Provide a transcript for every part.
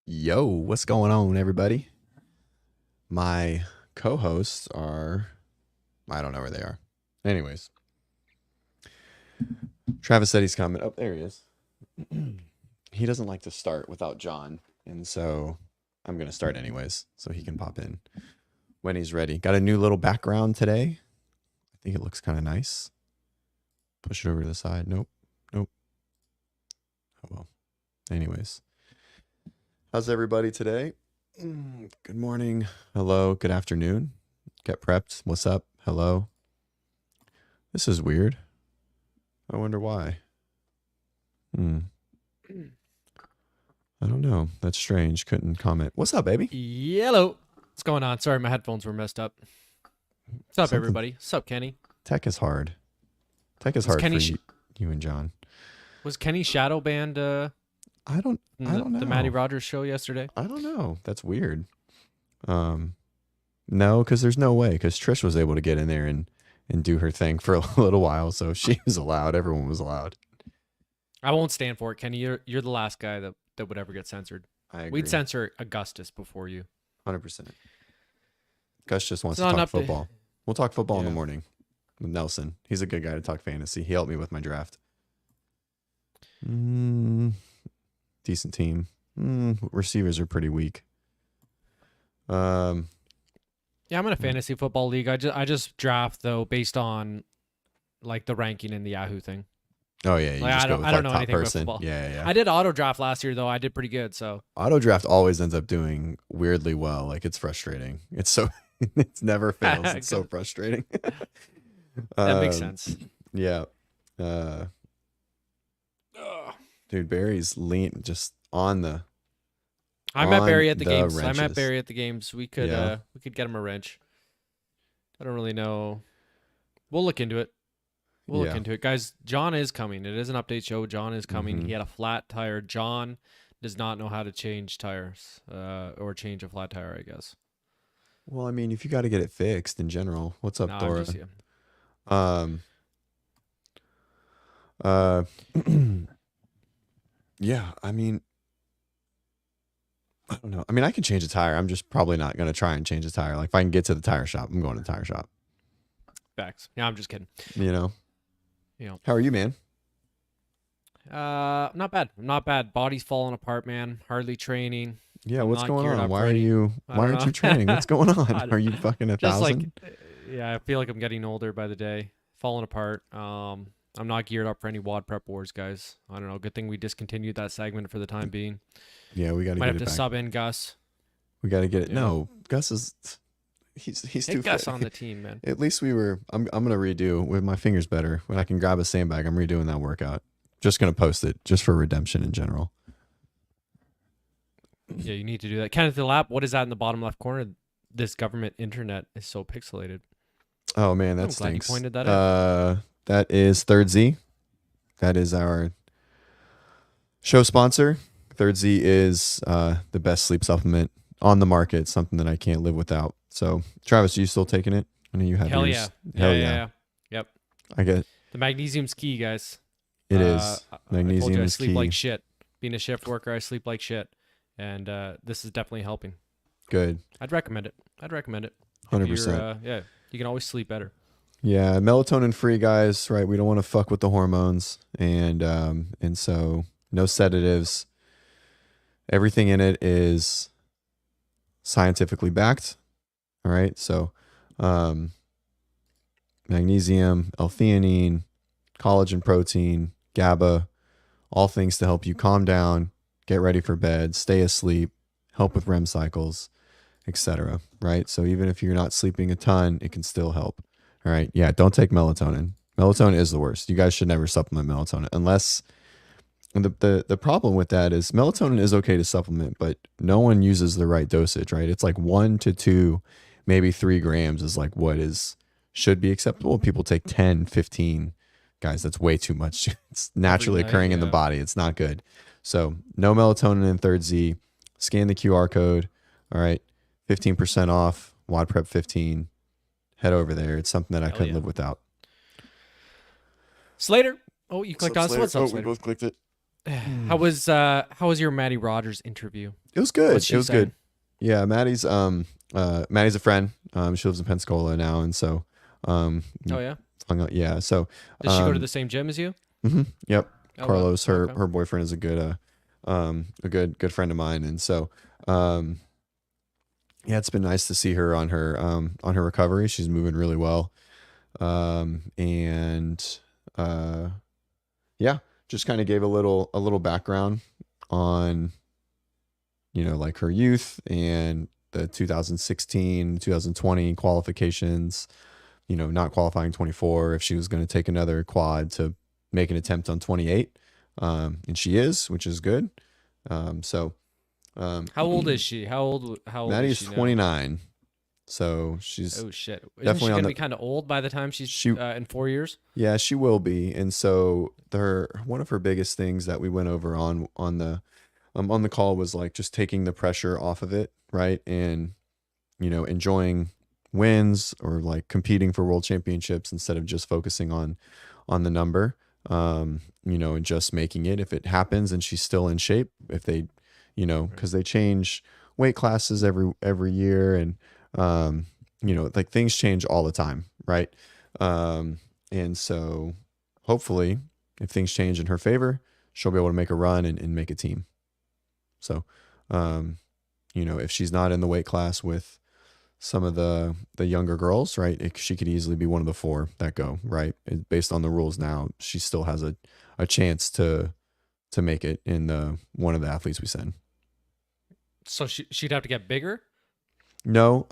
Yo, what's going on, everybody? My co-hosts are, I don't know where they are. Anyways, Travis said he's coming. Oh, there he is. He doesn't like to start without John, and so I'm going to start anyways, so he can pop in when he's ready. Got a new little background today. I think it looks kind of nice. Push it over to the side. Nope. Oh, well. Anyways. How's everybody today? Good morning. Hello. Good afternoon. Get prepped. What's up? Hello. This is weird. I wonder why. I don't know. That's strange. Couldn't comment. What's up, baby? Yellow. What's going on? Sorry, my headphones were messed up. What's up, everybody? What's up, Kenny? Tech is hard. Tech is hard for you and John. Was Kenny shadow banned? I don't know. The Matty Rogers show yesterday? I don't know. That's weird. No, because there's no way. Because Trish was able to get in there and do her thing for a little while, so she was allowed. Everyone was allowed. I won't stand for it, Kenny. You're the last guy that would ever get censored. I agree. We'd censor Augustus before you. 100%. Gus just wants to talk football. We'll talk football in the morning with Nelson. He's a good guy to talk fantasy. He helped me with my draft. Decent team. Receivers are pretty weak. Yeah, I'm in a fantasy football league. I just draft though based on like the ranking in the Yahoo thing. Oh yeah, I don't know anything about football. Yeah. I did auto draft last year though. I did pretty good. So auto draft always ends up doing weirdly well. Like it's frustrating. It's so it's never fails. It's so frustrating. That makes sense. Yeah. Dude, Barry's lean just on the. I met Barry at the games. Wrenches. I met Barry at the games. We could get him a wrench. I don't really know. We'll look into it. Look into it, guys. John is coming. It is an update show. John is coming. He had a flat tire. John does not know how to change tires, or change a flat tire, I guess. Well, I mean, if you got to get it fixed in general. What's up, Dora? Yeah, I mean, I don't know. I mean, I can change a tire. I'm just probably not going to try and change a tire. Like, if I can get to the tire shop, I'm going to the tire shop. Facts. Yeah, I'm just kidding. You know. How are you, man? Not bad. Not bad. Body's falling apart, man. Hardly training. Yeah, what's going on? Why aren't you training? What's going on? Are you fucking 1,000? I feel like I'm getting older by the day. Falling apart. I'm not geared up for any WODprep wars, guys. I don't know. Good thing we discontinued that segment for the time being. Yeah, we got to might get have it to back. sub in Gus. We got to get it. Yeah. No, Gus is he's too Gus on the team, man. At least we were. I'm gonna redo with my fingers better. When I can grab a sandbag, I'm redoing that workout. Just gonna post it just for redemption in general. Yeah, you need to do that. Kenneth the Lap, what is that in the bottom left corner? This government internet is so pixelated. Oh man, that stinks. Glad you pointed that out. That is Third Z. That is our show sponsor. Third Z is the best sleep supplement on the market. Something that I can't live without. So, Travis, are you still taking it? I know you have Hell yours. Yeah. Hell yeah. Yep. I get it. The magnesium's key, guys. It is. Magnesium is key. I sleep like shit. Being a shift worker, I sleep like shit. And this is definitely helping. Good. I'd recommend it. 100%. Yeah, you can always sleep better. Yeah, melatonin free, guys, right? We don't want to fuck with the hormones. And so no sedatives. Everything in it is scientifically backed. All right. So magnesium, L-theanine, collagen protein, GABA, all things to help you calm down, get ready for bed, stay asleep, help with REM cycles, etc. Right? So even if you're not sleeping a ton, it can still help. All right. Yeah, don't take melatonin. Melatonin is the worst. You guys should never supplement melatonin unless the problem with that is melatonin is okay to supplement, but no one uses the right dosage, right? It's like 1 to 2, maybe 3 grams is like what should be acceptable. People take 10, 15. Guys, that's way too much. It's naturally occurring in the body. It's not good. So no melatonin in Third Z. Scan the QR code. All right. 15% off. WODprep 15. Head over there. It's something that I couldn't live without. Slater. Oh, you clicked on Slater? What's up, Oh, Slater? we both clicked it. How was your Matty Rogers interview? It was good. What's she It was saying? good. Yeah, Maddie's a friend. She lives in Pensacola now, and so Oh yeah. yeah. So Does she go to the same gym as you? yep. Oh wow. Carlos, her Okay. her boyfriend is a good friend of mine, and so yeah, it's been nice to see her on her recovery. She's moving really well. And yeah, just kind of gave a little background on, like her youth and the 2016, 2020 qualifications, not qualifying 24, if she was going to take another quad to make an attempt on 28. And she is, which is good. So, How old is she? How old Maddie is is she now? 29. So she's Oh shit! Isn't she definitely on gonna the, be kind of old by the time she's she, in 4 years? yeah, she will be. And so one of her biggest things that we went over on the call was like just taking the pressure off of it, right? And, enjoying wins or like competing for world championships instead of just focusing on the number. And just making it if it happens and she's still in shape, if they, because they change weight classes every year, and like things change all the time, right? And so hopefully if things change in her favor, she'll be able to make a run and make a team. So, if she's not in the weight class with some of the younger girls, right, she could easily be one of the four that go, right? Based on the rules now, she still has a chance to make it in one of the athletes we send. So she'd have to get bigger. No,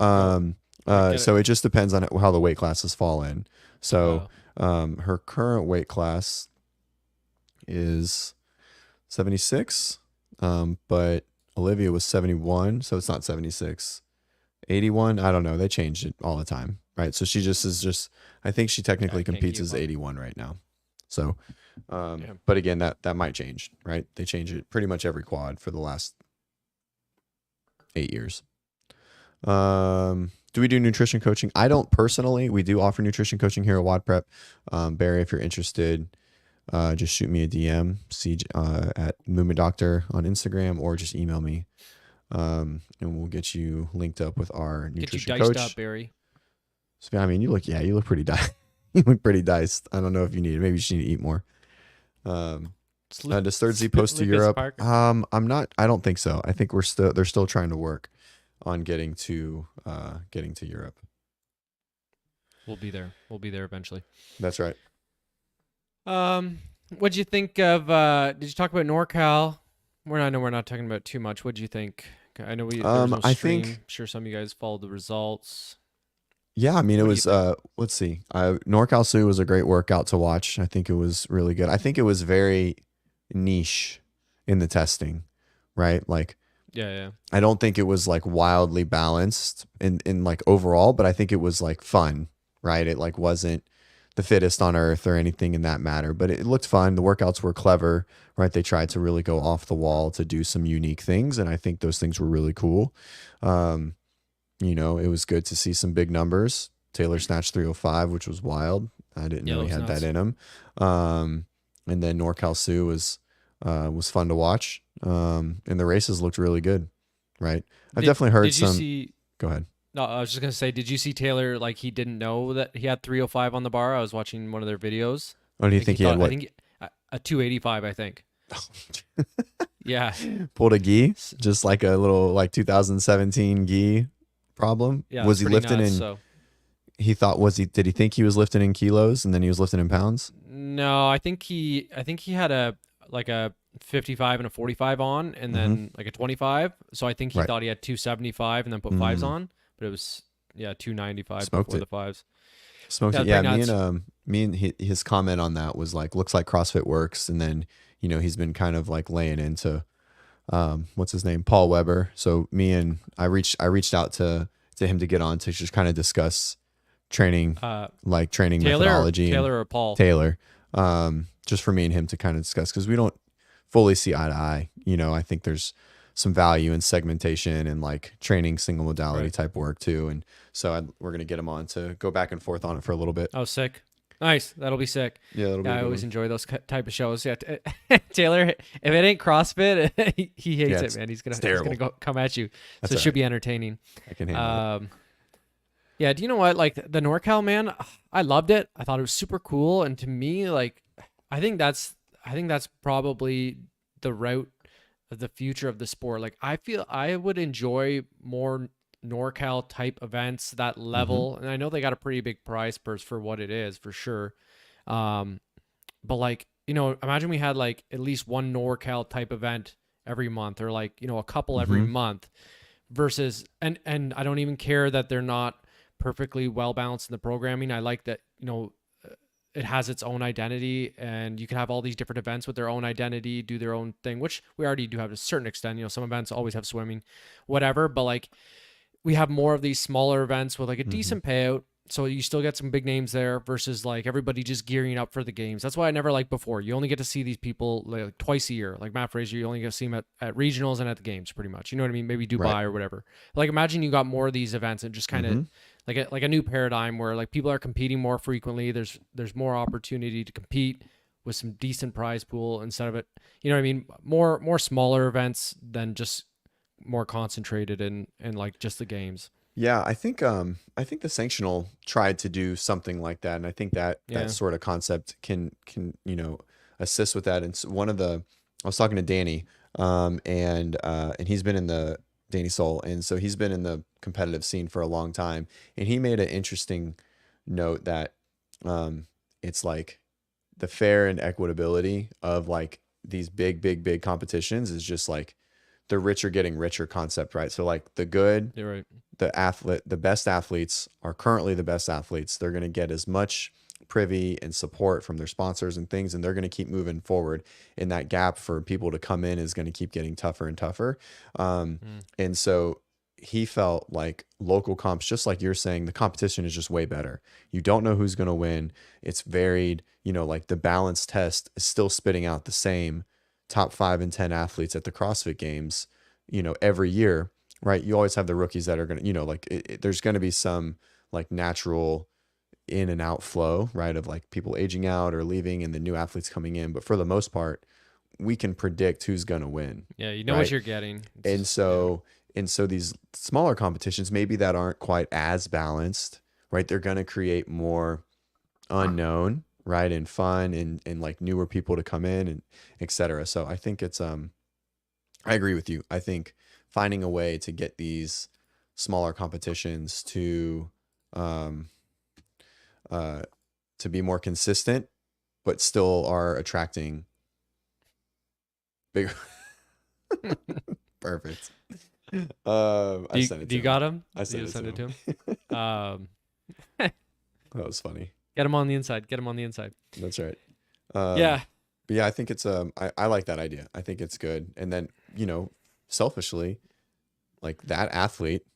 Get so it. it just depends on how the weight classes fall in. So, her current weight class is 76, but Olivia was 71, so it's not 76. 81, I don't know. They changed it all the time, right? So she just I think she technically Can't competes keep as up. 81 right now. So, Yeah. but again, that might change, right? They change it pretty much every quad for the last 8 years. Do we do nutrition coaching? I don't personally. We do offer nutrition coaching here at WODprep. Barry, if you're interested, just shoot me a DM, at Movement Doctor on Instagram, or just email me. And we'll get you linked up with our nutrition Get you diced coach. up, Barry. So, I mean, you look pretty diced. You look pretty diced. I don't know if you need it. Maybe you just need to eat more. Does Third Z post to Lucas Europe? Parker. I don't think so. I think they're still trying to work on getting to Europe. We'll be there. We'll be there eventually. That's right. What'd you think of? Did you talk about NorCal? I know we're not talking about too much. What'd you think? I know there was no I stream. think, I'm sure some of you guys followed the results. yeah, I mean, it What do was, you think? let's see. NorCal Sioux was a great workout to watch. I think it was really good. I think it was very niche in the testing, right? Like, Yeah. I don't think it was like wildly balanced in like overall, but I think it was like fun, right? It like wasn't the fittest on earth or anything in that matter, but it looked fun. The workouts were clever, right? They tried to really go off the wall to do some unique things, and I think those things were really cool. It was good to see some big numbers. Taylor snatched 305, which was wild. I didn't Yeah, know that he was had nuts. that in him. And then NorCal Sioux was fun to watch. And the races looked really good, right? I've definitely heard Did you some. see? Go ahead. No, I was just gonna say, did you see Taylor? Like he didn't know that he had 305 on the bar. I was watching one of their videos. Oh, do I you think think he had I what? think a 285. I think. Yeah. Pulled a gi, just like a little like 2017 gi problem. Yeah. Was It's he pretty lifting nuts. in? So Did he think he was lifting in kilos and then he was lifting in pounds? no, I think he had a 55 and a 45 on, and then like a 25. So I think he Right. thought he had 275 and then put fives on, but it was 295 Smoked before it. the fives. Smoked Yeah, it. Yeah, pretty nuts. me and his comment on that was like, looks like CrossFit works, and then he's been kind of like laying into what's his name, Paul Weber. So I reached out to him to get on to just kind of discuss training training methodology. Taylor or Paul? Taylor, just for me and him to kind of discuss, because we don't fully see eye to eye. I think there's some value in segmentation and like training single modality Right. type work too. And so we're going to get him on to go back and forth on it for a little bit. Oh, sick. Nice. That'll be sick. Yeah, that'll be a I good always one. enjoy those type of shows. Yeah, Taylor, if it ain't CrossFit, he hates it, man. He's gonna come at you. That's So it should be entertaining. I can handle it. Yeah. Do you know what? Like the NorCal, man, I loved it. I thought it was super cool, and to me, like, I think that's probably the route of the future of the sport. Like, I feel I would enjoy more NorCal type events, that level. And I know they got a pretty big prize purse for what it is, for sure. But like, imagine we had like at least one NorCal type event every month, or like, a couple every month, versus, and I don't even care that they're not perfectly well balanced in the programming. I like that, it has its own identity, and you can have all these different events with their own identity, do their own thing, which we already do have to a certain extent. Some events always have swimming, whatever, but like, we have more of these smaller events with like a decent payout. So you still get some big names there versus like everybody just gearing up for the games. That's why I never liked before. You only get to see these people like twice a year. Like Matt Fraser, you only get to see him at regionals and at the games pretty much. You know what I mean? Maybe Dubai or whatever. Like imagine you got more of these events and just kind of like a new paradigm where like people are competing more frequently. There's more opportunity to compete with some decent prize pool instead of it. You know what I mean? More smaller events than just more concentrated in like just the games. Yeah, I think the Sanctional tried to do something like that, and I think that sort of concept can assist with that. And so I was talking to Danny, and he's been in the Danny Soul, and so he's been in the competitive scene for a long time, and he made an interesting note that it's like the fair and equitability of like these big competitions is just like the rich are getting richer concept, right? So like You're right. the best athletes are currently the best athletes. They're going to get as much privy and support from their sponsors and things, and they're going to keep moving forward. And that gap for people to come in is going to keep getting tougher and tougher. And so he felt like local comps, just like you're saying, the competition is just way better. You don't know who's going to win. It's varied, like the balance test is still spitting out the same top 5 and 10 athletes at the CrossFit Games, every year, right? You always have the rookies that are going to, like there's going to be some like natural in and out flow, right? Of like people aging out or leaving and the new athletes coming in. But for the most part, we can predict who's going to win. Yeah. You know what you're getting. And so these smaller competitions, maybe that aren't quite as balanced, right? They're going to create more unknown, right, and fun and like newer people to come in and etc. So I think it's I agree with you. I think finding a way to get these smaller competitions to be more consistent but still are attracting bigger perfect. I sent it to you him. got him? I sent it to him. That was funny. Get him on the inside. Get him on the inside. That's right. Yeah. But yeah, I think it's I like that idea. I think it's good. And then, selfishly, like that athlete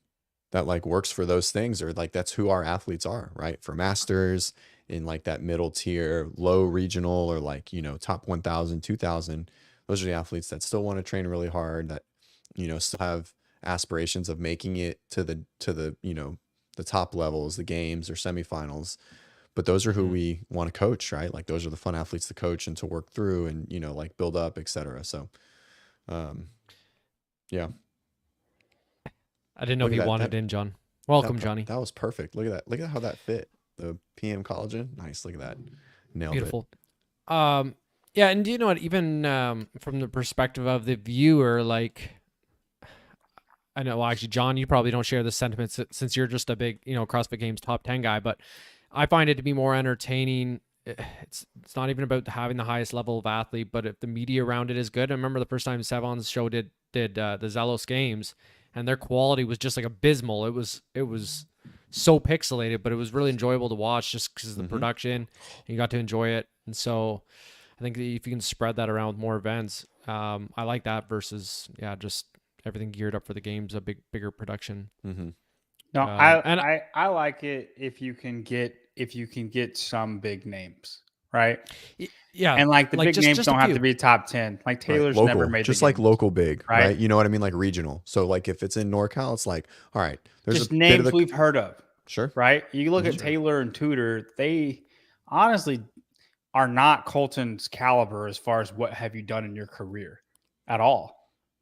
that like works for those things, or like that's who our athletes are, right? For masters in like that middle tier, low regional, or like, top 1,000, 2,000. Those are the athletes that still want to train really hard, that, still have aspirations of making it to the the top levels, the games or semifinals. But those are who we want to coach, right? Like those are the fun athletes to coach and to work through and, like build up, etc. So, yeah. I didn't know he wanted in, John. Welcome, Johnny. That was perfect. Look at that. Look at how that fit. The PM collagen. Nice. Look at that. Nailed Beautiful. It. Yeah. And do you know what, even from the perspective of the viewer, like, I know, well, actually, John, you probably don't share the sentiments since you're just a big, CrossFit Games top 10 guy, but I find it to be more entertaining. It's not even about having the highest level of athlete, but if the media around it is good. I remember the first time Sevon's show did the Zelos Games, and their quality was just like abysmal. It was so pixelated, but it was really enjoyable to watch just because of the production. And you got to enjoy it. And so I think that if you can spread that around with more events, I like that versus just everything geared up for the games, a bigger production. No, I like it if you can get some big names, right? Yeah, and like the big names don't have to be top 10. Like Taylor's local, never made just the like games, local big, right? You know what I mean? Like regional. So like if it's in NorCal, it's like, all right, there's just a names bit of we've heard of, sure, right? You look at Taylor and Tudor, they honestly are not Colton's caliber as far as what have you done in your career at all.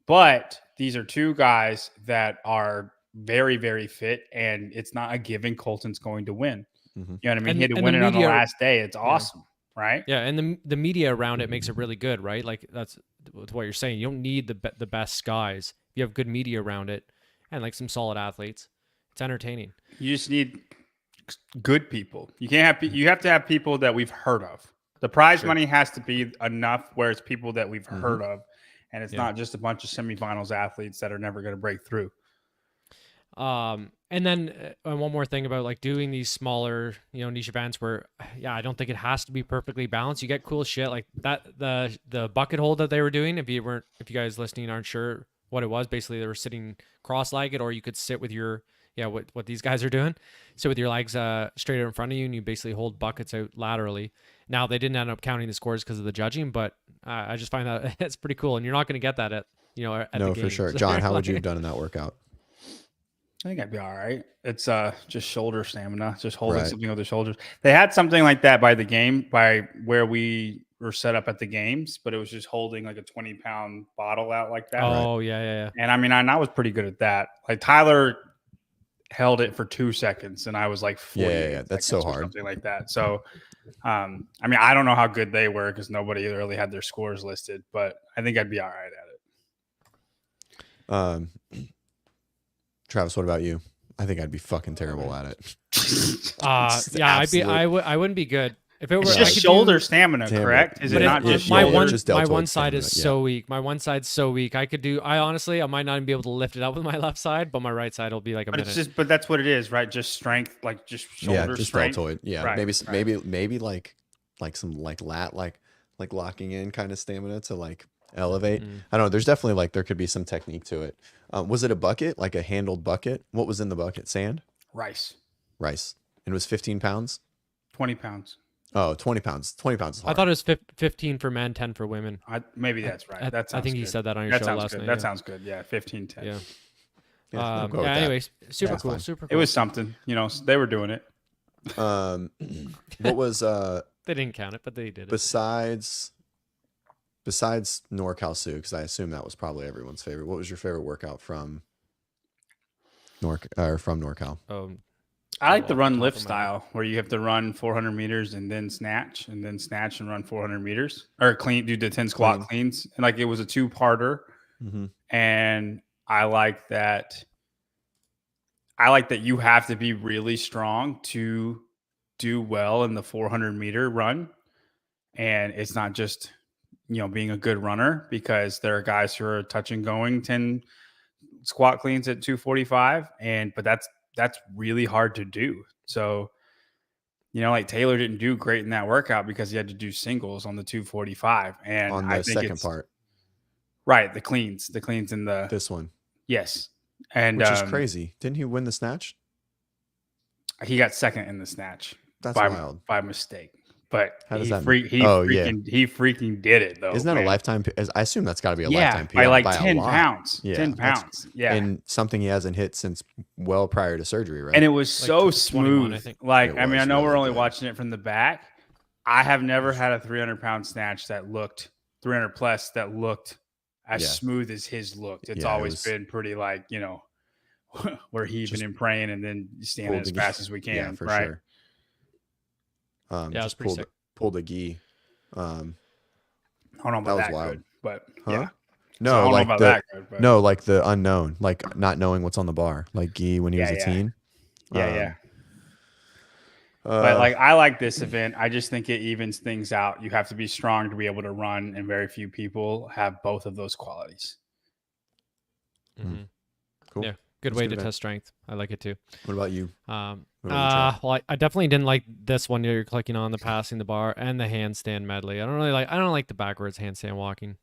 But these are two guys that are very, very fit, and it's not a given Colton's going to win. Mm-hmm. You know what I mean? He had to win it on the last day. It's awesome, right? Yeah, and the media around it makes it really good, right? Like that's what you're saying. You don't need the best guys. You have good media around it and like some solid athletes. It's entertaining. You just need good people. You can't have you have to have people that we've heard of. The prize money has to be enough where it's people that we've heard of, and it's not just a bunch of semifinals athletes that are never going to break through. And then one more thing about like doing these smaller, niche events where, I don't think it has to be perfectly balanced. You get cool shit like that. The bucket hold that they were doing, if you guys listening aren't sure what it was, basically they were sitting cross-legged, or you could sit with your, what these guys are doing. Sit with your legs straight out in front of you, and you basically hold buckets out laterally. Now they didn't end up counting the scores because of the judging, but I just find that it's pretty cool, and you're not going to get that at the games. For sure. John, how would you have done in that workout? I think I'd be all right. It's just shoulder stamina, just holding something with the shoulders. They had something like that by where we were set up at the games, but it was just holding like a 20-pound bottle out like that. Oh, yeah. And I mean, I was pretty good at that. Like Tyler held it for 2 seconds, and I was like 40 that's so hard. Something like that. So, I mean, I don't know how good they were because nobody really had their scores listed, but I think I'd be all right at it. Travis, what about you? I think I'd be fucking terrible at it. I wouldn't be good. If it were, it's just shoulder stamina, correct? Is it not just my shoulder? one side is so weak. My one side's so weak. I might not even be able to lift it up with my left side, but my right side will be like a minute. But that's what it is, right? Just strength, like just shoulder strength. Deltoid. Yeah, right, maybe like some like lat, like locking in kind of stamina to like elevate. I don't know. There's definitely there could be some technique to it. Was it a bucket, like a handled bucket? What was in the bucket? Sand? Rice. And it was 15 pounds? 20 pounds. Oh, 20 pounds. 20 pounds is hard. I thought it was 15 for men, 10 for women. Maybe that's right. I think you said that on your show last night. That sounds good. Yeah, 15, 10. Yeah. Anyways, super cool. Super cool. It was something. They were doing it. What was... They didn't count it, but they did it. Besides NorCal Sioux, because I assume that was probably everyone's favorite. What was your favorite workout from NorCal? I like the run lift style where you have to run 400 meters and then snatch and run 400 meters or do the 10 squat cleans. And like it was a 2-parter. And I like that you have to be really strong to do well in the 400-meter run. And it's not just being a good runner, because there are guys who are touch and going 10 squat cleans at 245, but that's really hard to do. So, like Taylor didn't do great in that workout because he had to do singles on the 245, and on the second part, right? The cleans in this one, yes, and which is crazy. Didn't he win the snatch? He got second in the snatch. That's wild by mistake. But how does he freaking did it though. Isn't that a lifetime? I assume that's got to be a lifetime PR by like 10 pounds. Yeah, 10 pounds. Yeah, and something he hasn't hit since well prior to surgery, right? And it was so smooth. I think. I know we're only watching it from the back. I have never had a 300-pound snatch that looked 300 plus that looked as smooth as his looked. It's always been pretty we're heaving and praying and then standing as fast as we can. Yeah, for right? sure. Just pulled a gi. I don't know about that wild. Good, but yeah. No, so I don't know about that good, but. No, like the unknown, like not knowing what's on the bar, like gi when he was a teen. But I like this event. I just think it evens things out. You have to be strong to be able to run, and very few people have both of those qualities. Cool. Yeah. Good way to test strength. I like it too. What about you? Well, I definitely didn't like this one. You're clicking on the passing the bar and the handstand medley. I don't like the backwards handstand walking.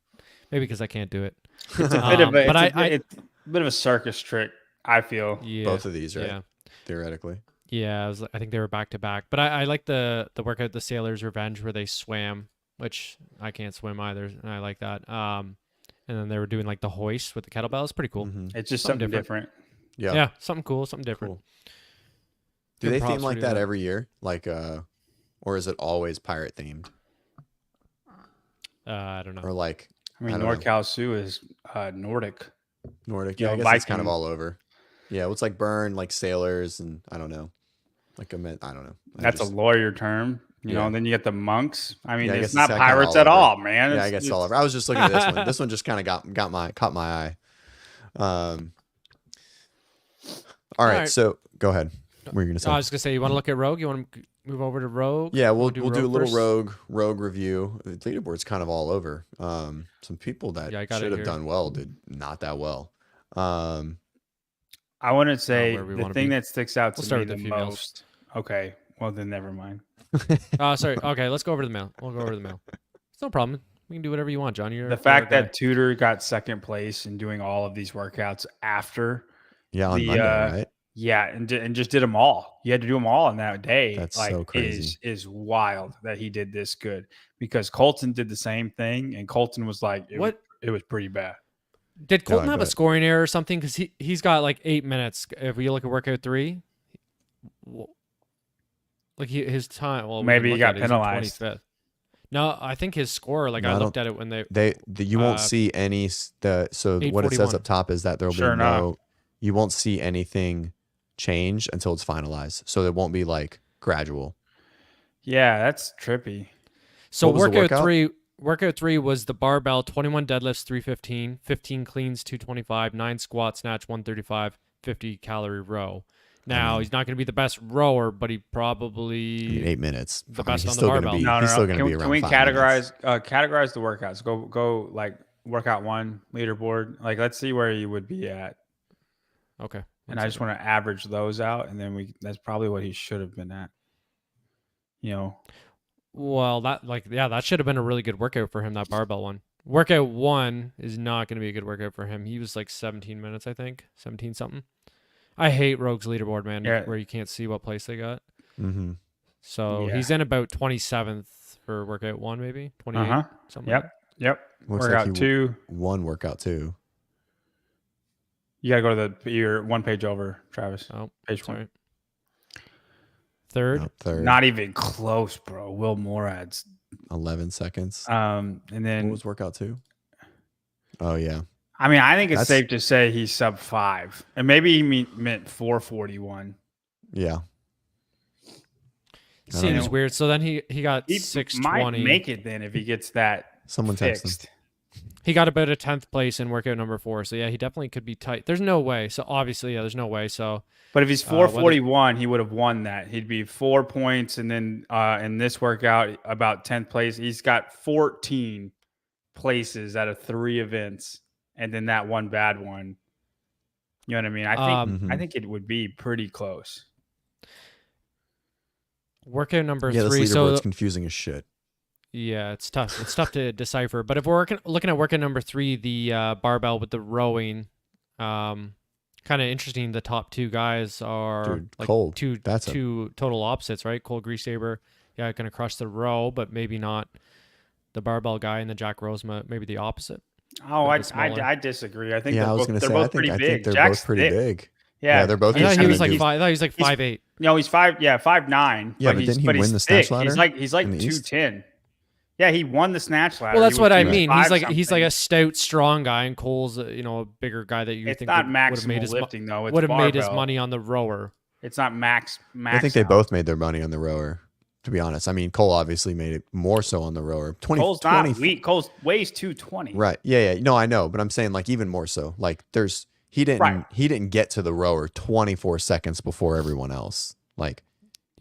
Maybe because I can't do it. It's a bit of a circus trick, I feel. Yeah, both of these, right? Yeah. Theoretically. Yeah, I think they were back to back. But I like the workout, the Sailor's Revenge, where they swam, which I can't swim either, and I like that. And then they were doing like the hoist with the kettlebell. It's pretty cool. It's just something different. Yeah, something cool, something different. Cool. Do they theme like that every year? Like or is it always pirate themed? I don't know. Or like, I mean, don't know. NorCal Sioux is Nordic. Nordic. You Yeah, know, I guess it's kind of Viking. all over. Yeah, well, it's like burn, like sailors, and I don't know. Like I don't know. That's a lawyer term, you know. And then you get the monks. I mean, I it's guess not kinda pirates all at over. all, man. Yeah, I guess it's all over. I was just looking at this one. This one just kind of caught my eye. All right, so go ahead. What were you gonna say? I was gonna say, you want to look at Rogue? You want to move over to Rogue? Yeah, we'll do a little first? rogue review. The leaderboard's kind of all over. Some people that should have done well did not that well. I want to say the thing be. that sticks out to me the the females. most. Okay, well then never mind. Sorry. Okay, let's go over to the male. We'll go over to the male. It's no problem. We can do whatever you want, John. The fact that Tudor got second place and doing all of these workouts after. Yeah, on Monday, right? Yeah, and just did them all. You had to do them all on that day. That's so crazy. Is wild that he did this good, because Colton did the same thing, and Colton was like, it was pretty bad. Did Colton have a scoring error or something? Because he's got like 8 minutes. If we look at workout 3, like his time. Well, maybe he got penalized. 25th. No, I think his score. Like I looked at it when you won't see any. So what it says up top is that there will be no. You won't see anything change until it's finalized. So it won't be like gradual. Yeah, that's trippy. So workout 3 was the barbell, 21 deadlifts, 315, 15 cleans, 225, 9 squat, snatch, 135, 50 calorie row. Now he's not going to be the best rower, but he probably 8 minutes. The best on the barbell. He's still going to be around. Can we 5 categorize the workouts? Go like workout 1 leaderboard. Like let's see where you would be at. Okay. And I just want to average those out, and then that's probably what he should have been at. You know. Well, that should have been a really good workout for him, that barbell one. Workout 1 is not going to be a good workout for him. He was like 17 minutes, I think. 17 something. I hate Rogue's leaderboard, man, where you can't see what place they got. Mm-hmm. So he's in about 27th for workout 1, maybe 28. Something. Yep. Looks workout like 2. Workout 2. You got to go to your 1 page over, Travis. Oh, page sorry. 1. Third. Not even close, bro. Will Morad's 11 seconds. And then what was workout 2? Oh yeah. I mean, I think it's safe to say he's sub 5, and maybe he meant 441. Yeah. Seems weird. So then he got 620. Might make it then if he gets that Someone fixed. He got about a 10th place in workout number 4. So yeah, he definitely could be tight. There's no way. So obviously, there's no way. So, but if he's 441, he would have won that. He'd be 4 points, and then in this workout about 10th place. He's got 14 places out of 3 events, and then that one bad one. You know what I mean? I think it would be pretty close. Workout number 3. This leaderboard's confusing as shit. Yeah, it's tough. It's tough to decipher. But if we're looking at workout number 3, the barbell with the rowing, kind of interesting. The top 2 guys are Cole. two total opposites, right? Cole Greasaber, going to crush the row, but maybe not the barbell guy, and the Jack Rosema, maybe the opposite. Oh, I disagree. I think they're both pretty big. I think they're both pretty big. Yeah, they're both. I thought he was like 5'8". No, he's 5'9". Yeah, but didn't he win the snatch ladder? He's like 210. Yeah, he won the snatch ladder. Well, that's what I mean. He's like a stout, strong guy, and Cole's a bigger guy that you think would have made his lifting though. Would have made his money on the rower. It's not max. I think they both made their money on the rower. To be honest, I mean, Cole obviously made it more so on the rower. Cole's not weak. Cole weighs 220. Right. Yeah. No, I know, but I'm saying like even more so. Like he didn't get to the rower 24 seconds before everyone else. Like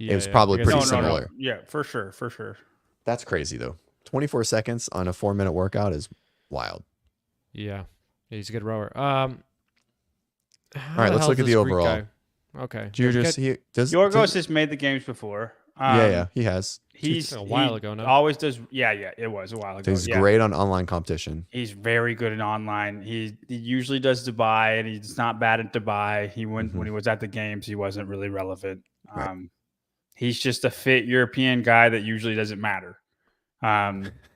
it was probably pretty similar. No. Yeah, for sure. That's crazy though. 24 seconds on a 4-minute workout is wild. Yeah, he's a good rower. All right, let's look at the overall. Guy? Okay. Yorgos has made the games before. He has. He's a while ago now. Always does. Yeah, it was a while ago. He's great on online competition. He's very good in online. He usually does Dubai, and he's not bad at Dubai. He went when he was at the games. He wasn't really relevant. Right. He's just a fit European guy that usually doesn't matter.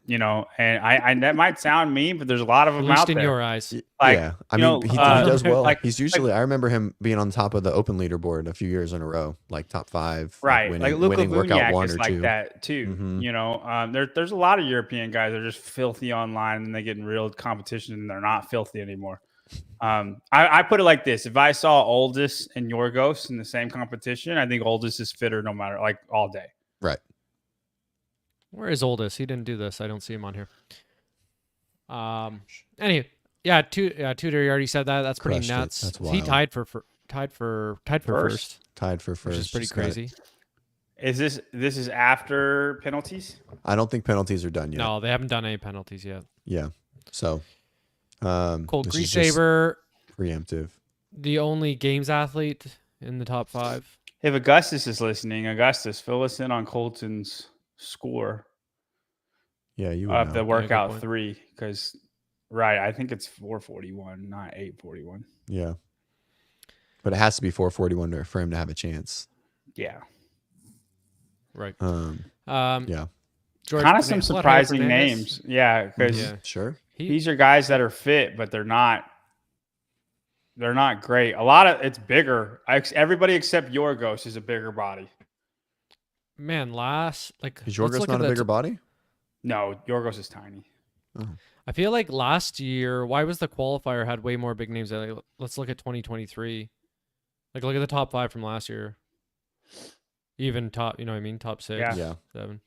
You know, and I that might sound mean, but there's a lot of At them least out in there. your eyes. Like, yeah, I you mean, know, he does well. like, He's usually, I remember him being on top of the open leaderboard a few years in a row, like top 5, right. Like Luka winning workout Vuniak 1 is or like 2. that too. Mm-hmm. You know, there's a lot of European guys that are just filthy online and they get in real competition and they're not filthy anymore. I put it like this: if I saw Oldest and Yorgos in the same competition, I think Oldest is fitter no matter, like, all day. Right. Where is Oldest? He didn't do this. I don't see him on here. Anyway, yeah, Tudor, you already said that. That's pretty Crushed it. nuts. That's He wild. tied for first, Tied for first. which is pretty Just got it. crazy. Is this is after penalties? I don't think penalties are done yet. No, they haven't done any penalties yet. Yeah. So, Cool. this Grease is just Saber, preemptive. the only games athlete in the top 5. If Augustus is listening, Augustus, fill us in on Colton's score Yeah, you would of know. the good workout point. 3, because I think it's 441, not 841. Yeah. But it has to be 441 for him to have a chance. Yeah. Right. Yeah. George Kind of some Jorge surprising Fernandez. names. Yeah, because Yeah. Sure. these are guys that are fit, but they're not great. A lot of it's bigger. Everybody except Yorgos is a bigger body. Man, Is let's Yorgos look not at a bigger body? No, Yorgos is tiny. Oh. I feel like last year, why was the qualifier had way more big names? Like, let's look at 2023. Like, look at the top 5 from last year. Even top, you know what I mean? Top 6, Yeah. 7.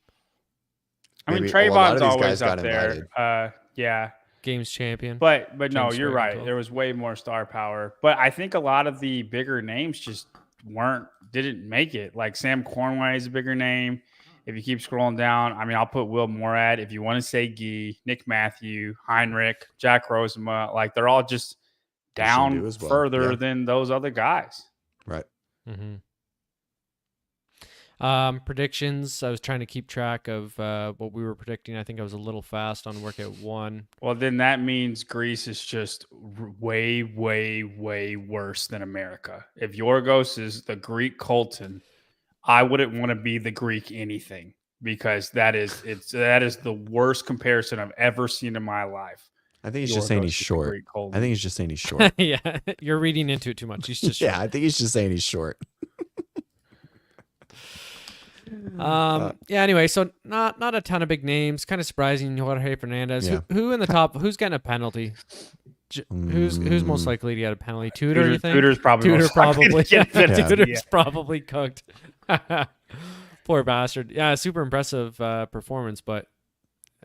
I mean, Maybe- well, a lot Trayvon's of these always guys up got there. invited. Yeah. Games champion. But no, James you're right. Franco. There was way more star power. But I think a lot of the bigger names just didn't make it. Like Sam Cornway is a bigger name. If you keep scrolling down, I mean, I'll put Will Morad. If you want to say Guy, Nick Matthew, Heinrich, Jack Rosema, like they're all just They should do down as well. further Yeah. than those other guys. Right. Mm-hmm. Predictions. I was trying to keep track of what we were predicting. I think I was a little fast on workout 1. Well, then that means Greece is just way, way, way worse than America. If Yorgos is the Greek Colton, I wouldn't want to be the Greek anything, because that is the worst comparison I've ever seen in my life. I think he's just saying he's Yorgos is the short. Greek Colton. I think he's just saying he's short. Yeah, you're reading into it too much. He's just Yeah, I think he's just saying he's short. yeah. Anyway, so not a ton of big names. Kind of surprising. Jorge Fernandez. Yeah. Who in the top? Who's getting a penalty? Who's most likely to get a penalty? Tudor, you think? Tudor's probably Tudor most likely probably. to get penalty. Tudor's probably cooked. Poor bastard. Yeah, super impressive performance, but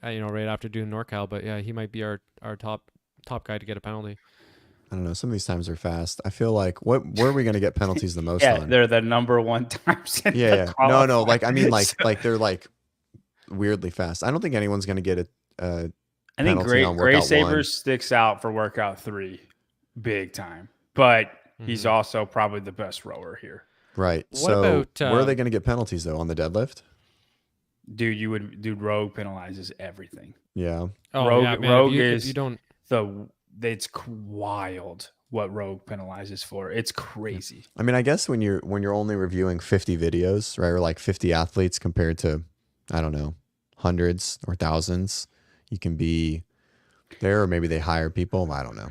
right after doing NorCal, but yeah, he might be our top guy to get a penalty. I don't know. Some of these times are fast. I feel like where are we going to get penalties the most Yeah, on? they're the number 1 times. In Yeah. the No. Like, I mean, like, So- like they're like weirdly fast. I don't think anyone's going to get a I think penalty on Gray workout Sabers 1. sticks out for workout 3 big time, but he's Mhm. also probably the best rower here. Right. What So about, where are they going to get penalties though? On the deadlift? Dude, Rogue penalizes everything. Yeah. Oh Rogue- yeah, man. Rogue if is- you don't. It's wild what Rogue penalizes for. It's crazy. I mean, I guess when you're only reviewing 50 videos, right, or like 50 athletes compared to, I don't know, hundreds or thousands, you can be there, or maybe they hire people. I don't know.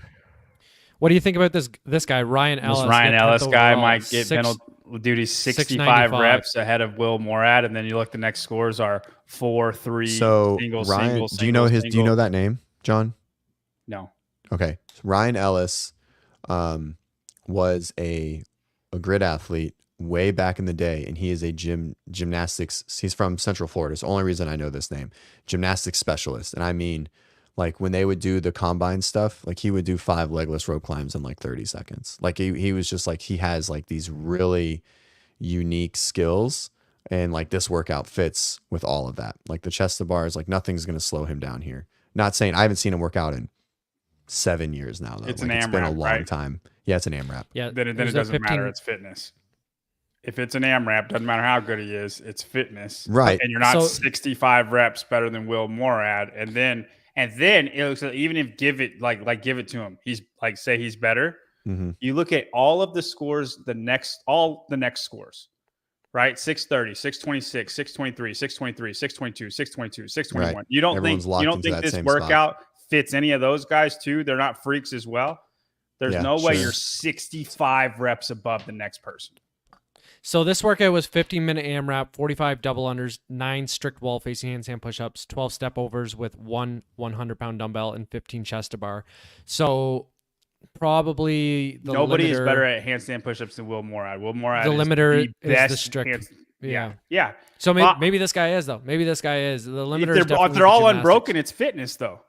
What do you think about this guy, Ryan Ellis? This Ryan get Ellis 10th guy overall, might get penalty. Dude, he's 65 695. reps ahead of Will Morad, and then you look, the next scores are 4, 3. So single, Ryan, single, do you know single, his? Do you know that name, John? No. Okay, so Ryan Ellis was a grid athlete way back in the day, and he is a gymnastics. He's from Central Florida. It's the only reason I know this name. Gymnastics specialist, and I mean, like when they would do the combine stuff, like he would do 5 legless rope climbs in like 30 seconds. Like he was just like, he has like these really unique skills, and like this workout fits with all of that. Like the chest to bars, like nothing's gonna slow him down here. Not saying I haven't seen him work out in 7 years now though. It's like, an it's been a AMRAP, long right? time. Yeah, it's an AMRAP. Yeah, Then it there's a doesn't 15 matter. It's fitness. If it's an AMRAP, doesn't matter how good he is. It's fitness, Right. And you're not So- 65 reps better than Will Morad. And then it looks like, even if give it to him, he's like, say he's better. Mm-hmm. You look at all of the scores, all the next scores. right? 630, 626, 623, 623, 622, 622, 621. Right. You don't Everyone's think locked you don't into think that this same spot. workout fits any of those guys too? They're not freaks as well. There's Yeah, no way sure. you're 65 reps above the next person. So this workout was 15-minute AMRAP, 45 double unders, 9 strict wall facing handstand push-ups, 12 step overs with one 100-pound dumbbell, and 15 chest to bar. So probably the Nobody is limiter, better at handstand push-ups than Will Morad. Will Morad the is limiter the is best the strict. Yeah. So maybe this guy is though. Maybe this guy is the limiter. If they're all unbroken, it's fitness though.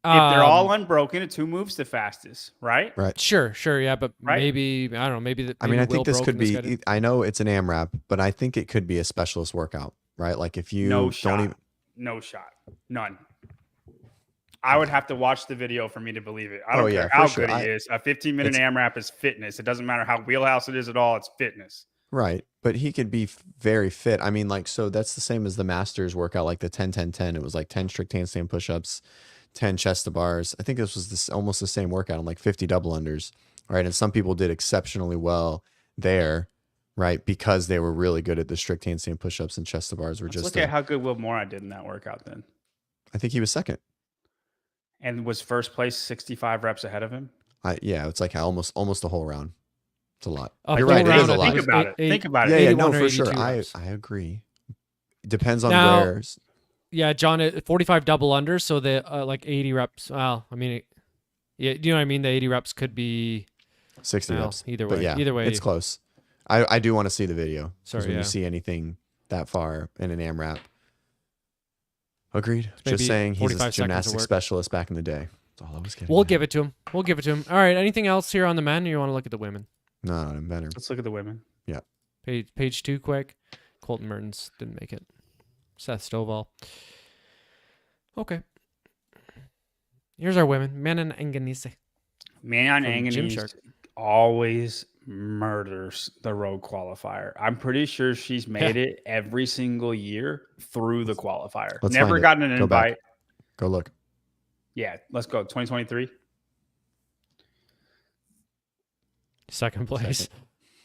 If they're all unbroken, it's who moves the fastest, right? Right. Sure, yeah, but Right? maybe I don't know. Maybe I mean, I think this could this be. I know it's an AMRAP, but I think it could be a specialist workout, right? Like if you No don't shot. even. No shot. None. I would have to watch the video for me to believe it. I don't care for how sure. good he is. A 15-minute AMRAP is fitness. It doesn't matter how wheelhouse it is at all. It's fitness. Right. But he could be very fit. I mean, like, so that's the same as the Masters workout, like the 10-10-10. It was like 10 strict handstand push-ups, 10 chest to bars. I think this was almost the same workout on like 50 double unders. Right. And some people did exceptionally well there, right? Because they were really good at the strict handstand push-ups and chest to bars were Let's just. look at how good Will Morad did in that workout then. I think he was second. And was first place 65 reps ahead of him? Yeah, it's like almost a whole round. It's a lot. A You're whole right. It round, is a I lot. think Think about it. Think about Yeah, it. yeah, 81 no, or for sure. 82 I reps. agree. It depends on Now- where. Yeah, John, 45 double unders, so the like 80 reps. Well, I mean, yeah, you know what I mean. The 80 reps could be 60 well, reps. either But way. yeah, Either way, it's close. I do want to see the video. 'Cause Sorry, when yeah. you see anything that far in an AMRAP. Agreed. Maybe Just saying he's 45 a seconds of gymnastics work. specialist back in the day. That's all I was getting. We'll at. give it to him. All right. Anything else here on the men, or you want to look at the women? No, better. Let's look at the women. Page 2 quick. Colton Mertens didn't make it. Seth Stovall. Okay. Here's our women. Manon Anganise. Man, From Anganese Gymshark. always murders the road qualifier. I'm pretty sure she's made it every single year through the qualifier. Let's Never find it. gotten an Go back. invite. Go look. Yeah, let's go. 2023. Second place. Second.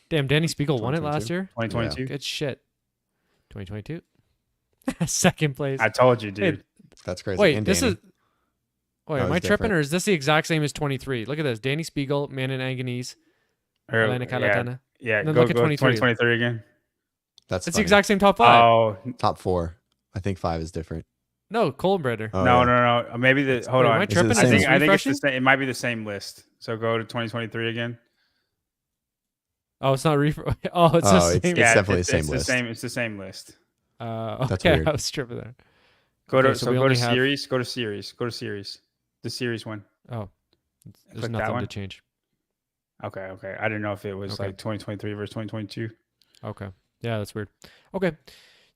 Damn, Danny Spiegel won it last 2022. year? 2022. Good shit. 2022. Second place. I told you, dude. Hey, That's crazy. wait, And this Danny. is. Wait, No, am I it's tripping different. or is this the exact same as 23? Look at this. Danny Spiegel, Manon Anganese, Elena Calatana. Yeah, And then go look at 23. 2023 again. That's It's the funny. exact same top 5. Oh, Top 4. I think 5 is different. No, Colbreder. Oh, no, yeah. no. Maybe the hold Wait, on. am I Is it tripping? the I same? think it's refreshing? the same. It might be the same list. So go to 2023 again. Oh, it's not Oh, it's the Oh, same. It's definitely the same list. It's the same list. That's Okay, weird. I was tripping there. Go Okay, to so so we go to only have- series. Go to series. Go to series. The series one. Oh, there's Click that nothing to one. change. Okay. I didn't know if it was Okay. like 2023 versus 2022. Okay. Yeah, that's weird. Okay.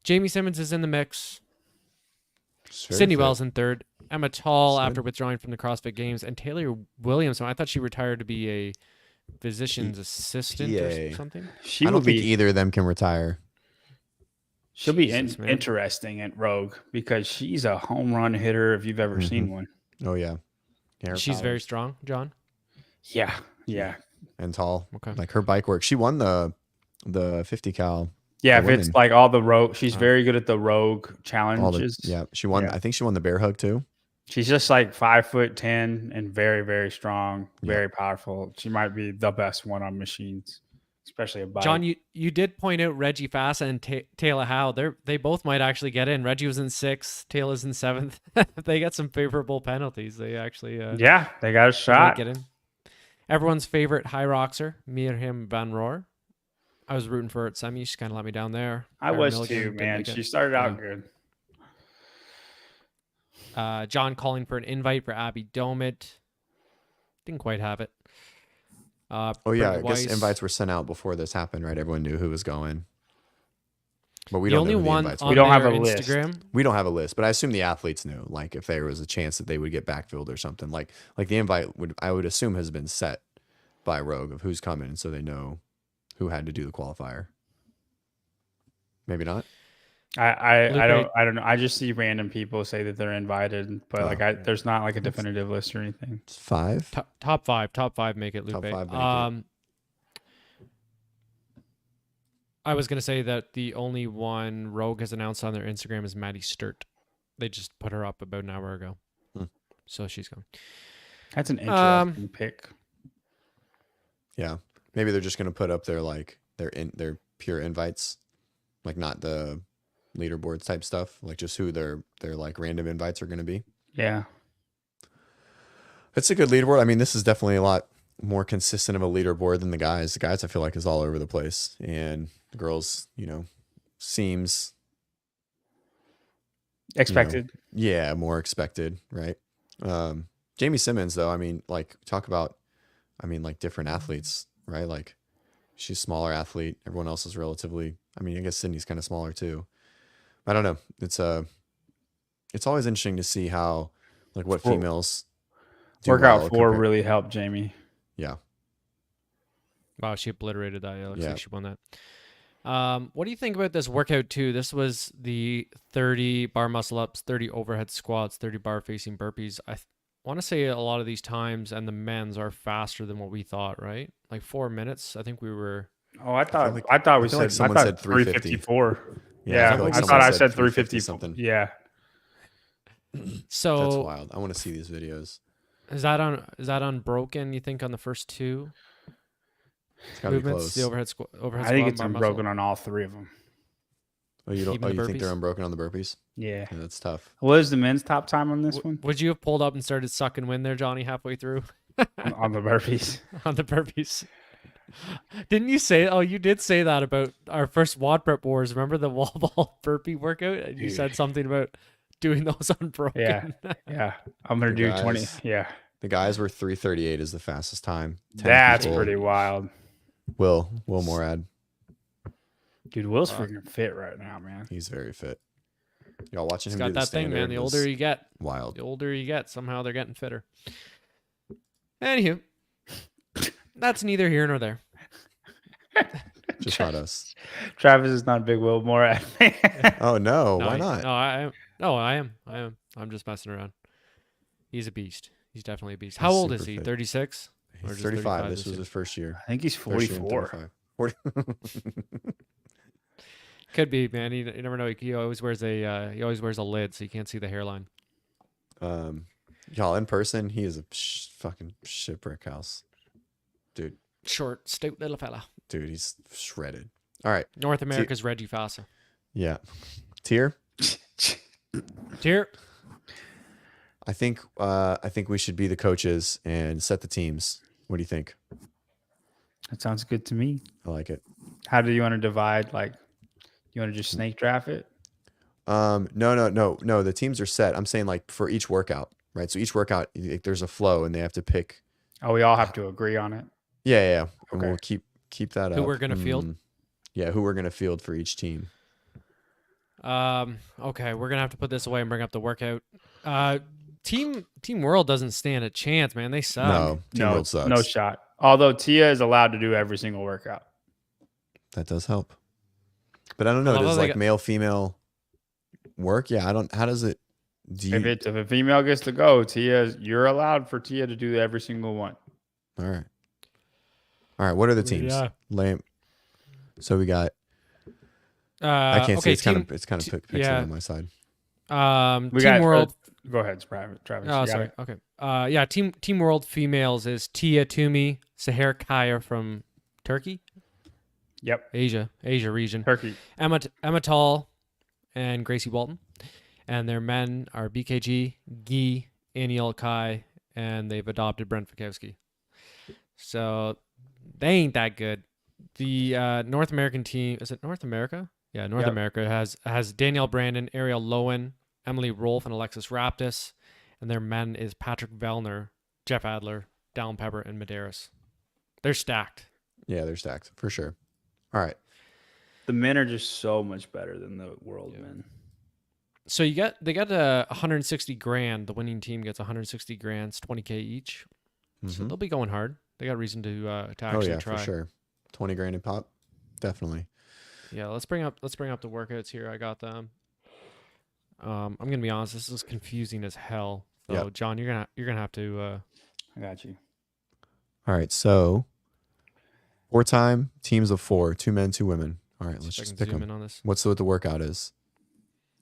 Jamie Simmons is in the mix. It's very Sydney fit. Wells in third. Emma Tall Good. after withdrawing from the CrossFit Games. And Taylor Williamson. I thought she retired to be a physician's assistant or PA. something. She I will don't think be. either of them can retire. She'll be Jesus, man. interesting at Rogue because she's a home run hitter if you've ever seen one. Oh, yeah. Hair She's very powers. strong, John. Yeah. And tall. Okay. Like her bike work. She won the 50 cal. Yeah, The if it's women. like all the Rogue, she's Oh. very good at the Rogue All the, challenges. yeah. She won. Yeah. I think she won the bear hug too. She's just like 5'10" and very, very strong, Yeah. very powerful. She might be the best one on machines, especially a bike. John, you did point out Reggie Fassa and Taylor Howe. They both might actually get in. Reggie was in 6th. Taylor's in 7th. They got some favorable penalties. They actually yeah, they got a they might shot. get in. Everyone's favorite high roxer, Mirjam Van Roor. I was rooting for her at semi. She kind of let me down there. I Aaron was Milligan too, didn't man. make it. She started out Yeah. good. John calling for an invite for Abby Domit. Didn't quite have it. Oh yeah, I Britt guess Weiss. invites were sent out before this happened, right? Everyone knew who was going. But we The don't only know who the one invites on were. We don't have their a list. Instagram. We don't have a list, but I assume the athletes knew. Like if there was a chance that they would get backfilled or something. Like the invite I would assume has been set by Rogue of who's coming, so they know who had to do the qualifier. Maybe not. I Lupe- don't know. I just see random people say that they're invited, but Oh. there's not like a definitive list or anything. It's 5. Top five make it, Lupe. Top 5 make it. I was gonna say that the only one Rogue has announced on their Instagram is Maddie Sturt. They just put her up about an hour ago, so she's coming. That's an interesting pick. Yeah, maybe they're just gonna put up their their pure invites, like not the leaderboard type stuff, like just who their like random invites are gonna be. Yeah, it's a good leaderboard. I mean, this is definitely a lot more consistent of a leaderboard than the guys. The guys I feel like is all over the place, and the girls, seems expected. More expected, right? Jamie Simmons, though, I mean, like like different athletes, right? Like she's a smaller athlete. Everyone else is relatively. I mean, I guess Sydney's kind of smaller too. I don't know. It's always interesting to see how what females do workout well 4 really helped Jamie. Yeah. Wow, she obliterated that. Yeah, looks like she won that. What do you think about this workout 2? This was the 30 bar muscle ups, 30 overhead squats, 30 bar facing burpees. I want to say a lot of these times and the men's are faster than what we thought, right? Like 4 minutes. I think we were. Oh, I thought someone said 354. Yeah, I thought I said 350 something. Yeah. So that's wild. I want to see these videos. Is that unbroken? You think on the first 2 movements, the overhead squat? I think it's unbroken on all 3 of them. Oh, you don't? You think they're unbroken on the burpees? Yeah, that's tough. What is the men's top time on this one? Would you have pulled up and started sucking wind there, Johnny, halfway through? on the burpees. On the burpees. Didn't you say? Oh, you did say that about our first WODprep wars. Remember the wall ball burpee workout? And you said something about doing those unbroken. Yeah. I'm gonna do 20. Yeah. The guys were 3:38 is the fastest time. That's pretty wild. Will Morad. Dude, Will's freaking fit right now, man. He's very fit. Y'all watching him got do the that thing, man. The older you get, wild. The older you get, somehow they're getting fitter. Anywho, that's neither here nor there. Just not us. Travis is not a big Will Morad fan. Oh no, why not? No, I am. I'm just messing around. He's a beast. He's definitely a beast. How old is he? 36? He's 35. This was his first year. I think he's 44. 40. Could be, man. You never know. He always wears a lid, so you can't see the hairline. Y'all in person, he is a fucking shipwreck house, dude. Short, stout little fella. Dude, he's shredded. All right, North America's Reggie Fassa. Yeah, tier. I think we should be the coaches and set the teams. What do you think? That sounds good to me. I like it. How do you want to divide? Like, you want to just snake draft it? No. The teams are set. I'm saying like for each workout, right? So each workout, there's a flow, and they have to pick. Oh, we all have to agree on it. Yeah. Okay. And we'll keep that up. Who we're gonna field? Yeah, who we're gonna field for each team. Okay, we're gonna have to put this away and bring up the workout. Team World doesn't stand a chance, man. They suck. No, Team World sucks. No shot. Although Tia is allowed to do every single workout. That does help. But I don't know. Does male female work? Yeah, I don't. How does it? If a female gets to go, you're allowed for Tia to do every single one. All right. What are the teams? Yeah. Lame. So we got. I can't see. It's kind of pixelated on my side. Team World. Go ahead, Travis. Oh, sorry. Okay. Team World females is Tia Toomey, Seher Kaya from Turkey. Yep. Asia region. Turkey. Emma Tall and Gracie Walton. And their men are BKG, Guy, Aniel Kai, and they've adopted Brent Fikowski. So they ain't that good. The North American team, is it North America? Yeah, North America has Danielle Brandon, Ariel Lowen, Emily Rolfe, and Alexis Raptis. And their men is Patrick Vellner, Jeff Adler, Dallin Pepper, and Medeiros. They're stacked. Yeah, they're stacked for sure. All right. The men are just so much better than the world men. So they got $160,000. The winning team gets $160,000, $20K each. Mm-hmm. So they'll be going hard. They got reason to actually try. For sure. $20,000 in pop, definitely. Yeah, let's bring up the workouts here. I got them. I'm gonna be honest. This is confusing as hell. So John, you're gonna have to. I got you. All right. So 4-time teams of 4, 2 men, 2 women. All right, let's See if I just can pick zoom them. in on this. What's what the workout is?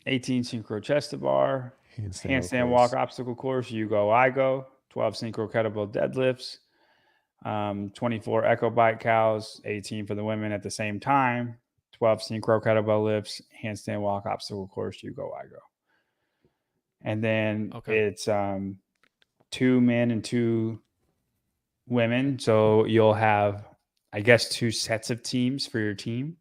18 synchro chest to bar, handstand course. walk obstacle course, you go, I go, 12 synchro kettlebell deadlifts, 24 echo bike cows, 18 for the women at the same time, 12 synchro kettlebell lifts, handstand walk obstacle course, you go, I go. And then it's 2 men and 2 women. So you'll have, I guess, 2 sets of teams for your team.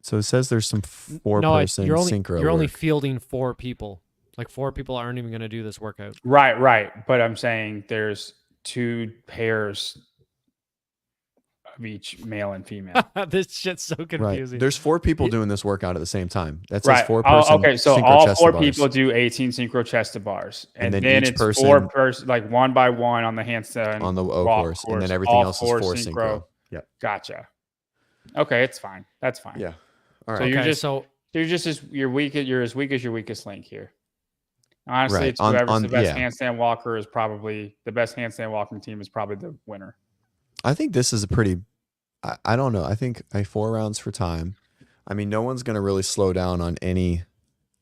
So it says there's some 4-person synchro. You're only fielding 4 people. Like 4 people aren't even going to do this workout. Right. But I'm saying there's 2 pairs of each male and female. This shit's so confusing. Right. There's 4 people doing this workout at the same time. That says 4-person. Okay, so synchro all chest 4 to bars. people do 18 synchro chest to bars, and then each it's person 4 person, like 1 by 1 on the handstand on the O walk course, and then everything else is 4 synchro. Yep. Gotcha. Okay, it's fine. That's fine. Yeah. All right. So you're just as you're as weak as your weakest link here. Honestly, it's whoever's the best handstand walker is probably the best handstand walking team is probably the winner. I think this is a pretty. I don't know. I think 4 rounds for time. I mean, no one's going to really slow down on any.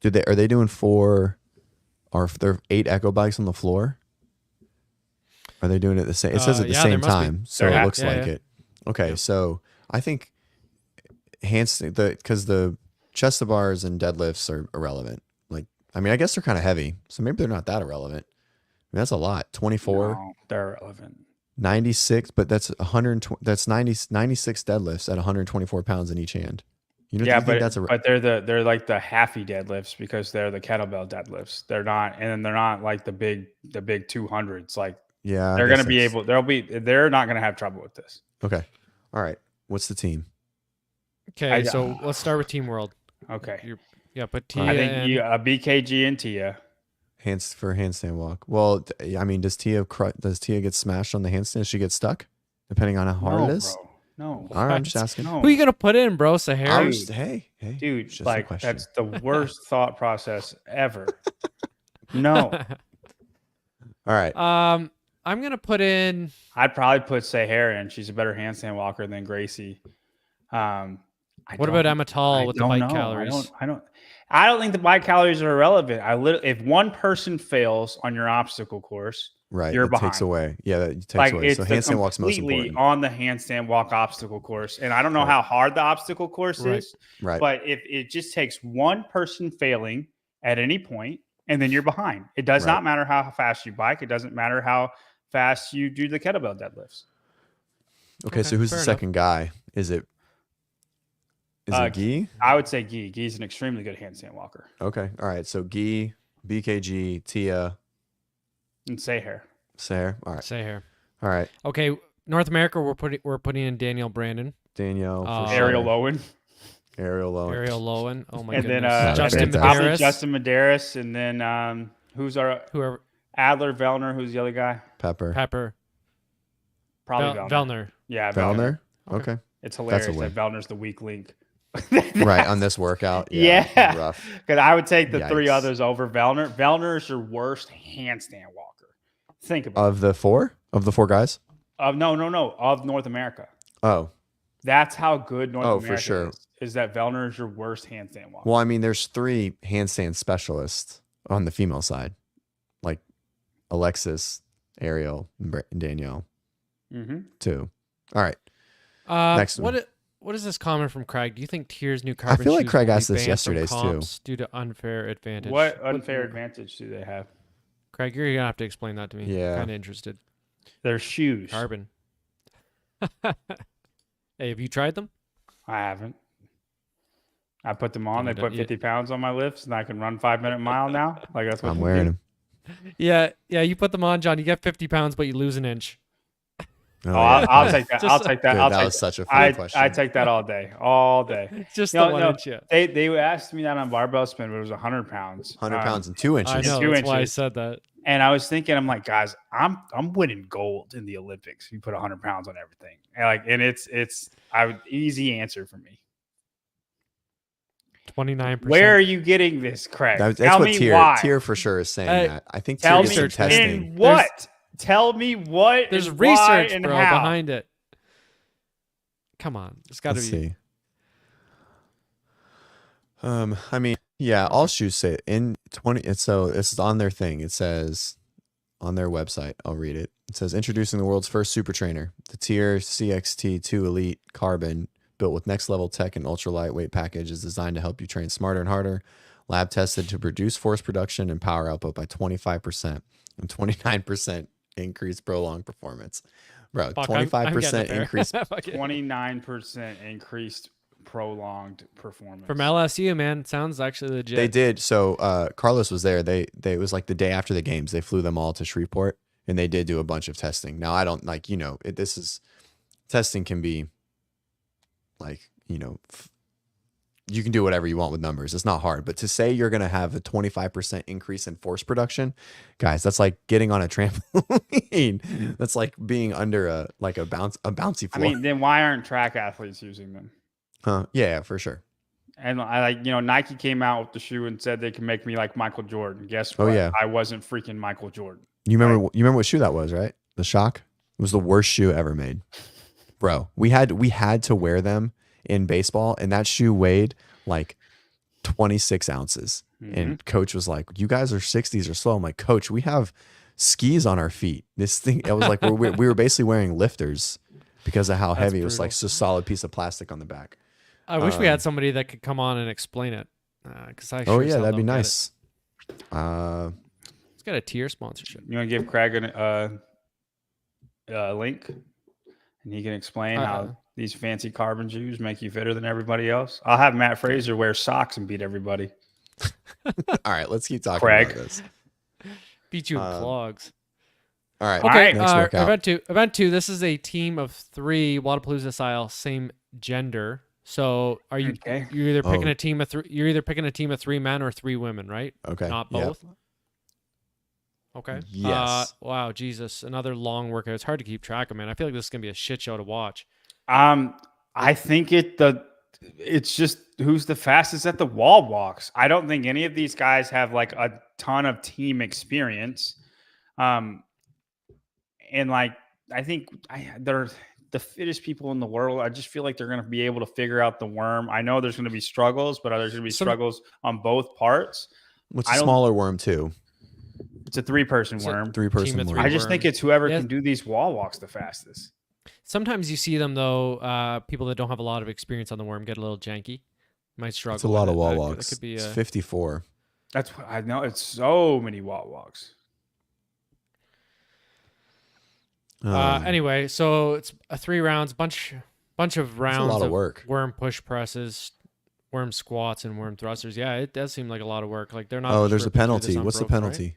Are they doing 4? Are there 8 echo bikes on the floor? Are they doing it the same? It says at the same time, so it looks like it. Okay, so I think because the chest to bars and deadlifts are irrelevant. Like, I mean, I guess they're kind of heavy, so maybe they're not that irrelevant. I mean, that's a lot. 24. No, they're irrelevant. 96, but that's 120. That's 96 deadlifts at 124 pounds in each hand. You know, yeah, but they're like the halfy deadlifts because they're the kettlebell deadlifts. They're not like the big 200s. Like they're gonna be able. They're not gonna have trouble with this. Okay, all right. What's the team? Okay, so let's start with Team World. Okay. But Tia. I think BKG and Tia. Hands for handstand walk. Well, I mean, does Tia get smashed on the handstand? Does she get stuck? Depending on how hard it is? Bro. No. All right, I'm just asking. No. Who are you going to put in, bro? Sahara? Hey. Dude, like, that's the worst thought process ever. No. All right. I'm going to put in... I'd probably put Sahara in. She's a better handstand walker than Gracie. What about Emma Tall with the bike calories? I don't think the bike calories are irrelevant. If one person fails on your obstacle course, right, you're it behind. Takes away. Yeah, it takes away. So handstand walk's most important. On the handstand walk obstacle course, and I don't know how hard the obstacle course is. Right. But if it just takes one person failing at any point, and then you're behind. It does not matter how fast you bike. It doesn't matter how fast you do the kettlebell deadlifts. Okay, so who's the second guy? Is it Guy? I would say Guy. Guy's an extremely good handstand walker. Okay. All right. So Guy, BKG, Tia. And Sahar. All right. Sahar. All right. Okay. North America, we're putting in Danielle Brandon. Ariel Lowen. Ariel Lowen. Oh my goodness. Then, Justin Medeiros. Justin Medeiros. And then whoever Adler Vellner, who's the other guy? Pepper. Probably Vellner. Yeah, Vellner. Okay. It's hilarious that Vellner's the weak link. Right, on this workout. Yeah. Rough. Because I would take the 3 others over Vellner. Vellner is your worst handstand walker. Think about it. Of the 4 guys? No. Of North America. Oh. That's how good North America for sure. is that Vellner is your worst handstand walker. Well, I mean, there's 3 handstand specialists on the female side. Like Alexis, Ariel, and Danielle. Mm-hmm. 2. All right. Next one. What is this comment from Craig? Do you think TYR's new carbon? I feel like shoes Craig will asked be this banned yesterday from too. Due to unfair advantage. What unfair advantage do they have? Craig, you're gonna have to explain that to me. Yeah. I'm kind of interested. They're shoes. Carbon. Hey, have you tried them? I haven't. I put them on. They put 50 pounds on my lifts, and I can run 5-minute mile now. Like that's what I'm wearing them. Yeah. You put them on, John. You get 50 pounds, but you lose an inch. I'll take that. I'll take that. Dude, that was such a funny question. I take that all day. All day. It's just the 1 inch. Yeah. They asked me that on barbell spin, but it was 100 pounds. 100 pounds and 2 inches. I know. That's why I said that. And I was thinking, I'm like, guys, I'm winning gold in the Olympics. You put 100 pounds on everything, and it's easy answer for me. 29%. Where are you getting this, Craig? That's Tell what me why. TYR for sure is saying that. I think tell TYR me is testing. in what. Tell me what. There's and research, why and bro, how. behind it. Come on, it's got to be. See. I mean, yeah, all shoes say in 20. So this is on their thing. It says on their website. I'll read it. It says introducing the world's first super trainer, the TYR CXT2 Elite Carbon, built with next level tech and ultra lightweight package, is designed to help you train smarter and harder. Lab tested to reduce force production and power output by 25% and 29% increase prolonged performance. Bro, Fuck, 25% increase. 29% increased prolonged performance. From LSU, man. Sounds actually legit. They did. So Carlos was there. They it was like the day after the games. They flew them all to Shreveport, and they did do a bunch of testing. Now I don't like, this is testing can be like, you can do whatever you want with numbers. It's not hard. But to say you're going to have a 25% increase in force production, guys, that's like getting on a trampoline. That's like being under a bouncy floor. I mean, then why aren't track athletes using them? Yeah, for sure. And I Nike came out with the shoe and said they can make me like Michael Jordan. Guess what? Oh, yeah. I wasn't freaking Michael Jordan. You remember what shoe that was, right? The Shock? It was the worst shoe ever made. Bro, we had to wear them in baseball, and that shoe weighed like 26 ounces. Mm-hmm. And coach was like, you guys are 60s or slow. I'm like, coach, we have skis on our feet. This thing, it was like we were basically wearing lifters because of how heavy. Brutal. It was like just a solid piece of plastic on the back. I wish we had somebody that could come on and explain it. That'd be nice. It's got a tier sponsorship. You want to give Craig a link, and he can explain how these fancy carbon shoes make you fitter than everybody else? I'll have Matt Fraser wear socks and beat everybody. All right, let's keep talking Craig. about this. Beat you in clogs. All right. Okay. Next workout. Event two. This is a team of 3 Wadapalooza style, same gender. So are you? Okay. You're either picking a team of 3. You're either picking a team of 3 men or 3 women, right? Okay. Not both. Yep. Okay. Yes. Wow. Jesus. Another long workout. It's hard to keep track of, man. I feel like this is gonna be a shit show to watch. I think it's just who's the fastest at the wall walks. I don't think any of these guys have like a ton of team experience. And like, I think they're the fittest people in the world. I just feel like they're going to be able to figure out the worm. I know there's going to be struggles, but there's going to be struggles on both parts. What's a smaller worm too? It's a 3-person worm. 3-person worm. I just think it's whoever can do these wall walks the fastest. Sometimes you see them though. People that don't have a lot of experience on the worm get a little janky. Might struggle. It's a lot of wall walks. Could be it's 54. That's what I know. It's so many wall walks. Anyway, so it's 3 rounds, bunch of rounds. That's a lot of work. Worm push presses, worm squats, and worm thrusters. Yeah, it does seem like a lot of work. Like they're not. Oh, there's a penalty. What's the penalty? Right?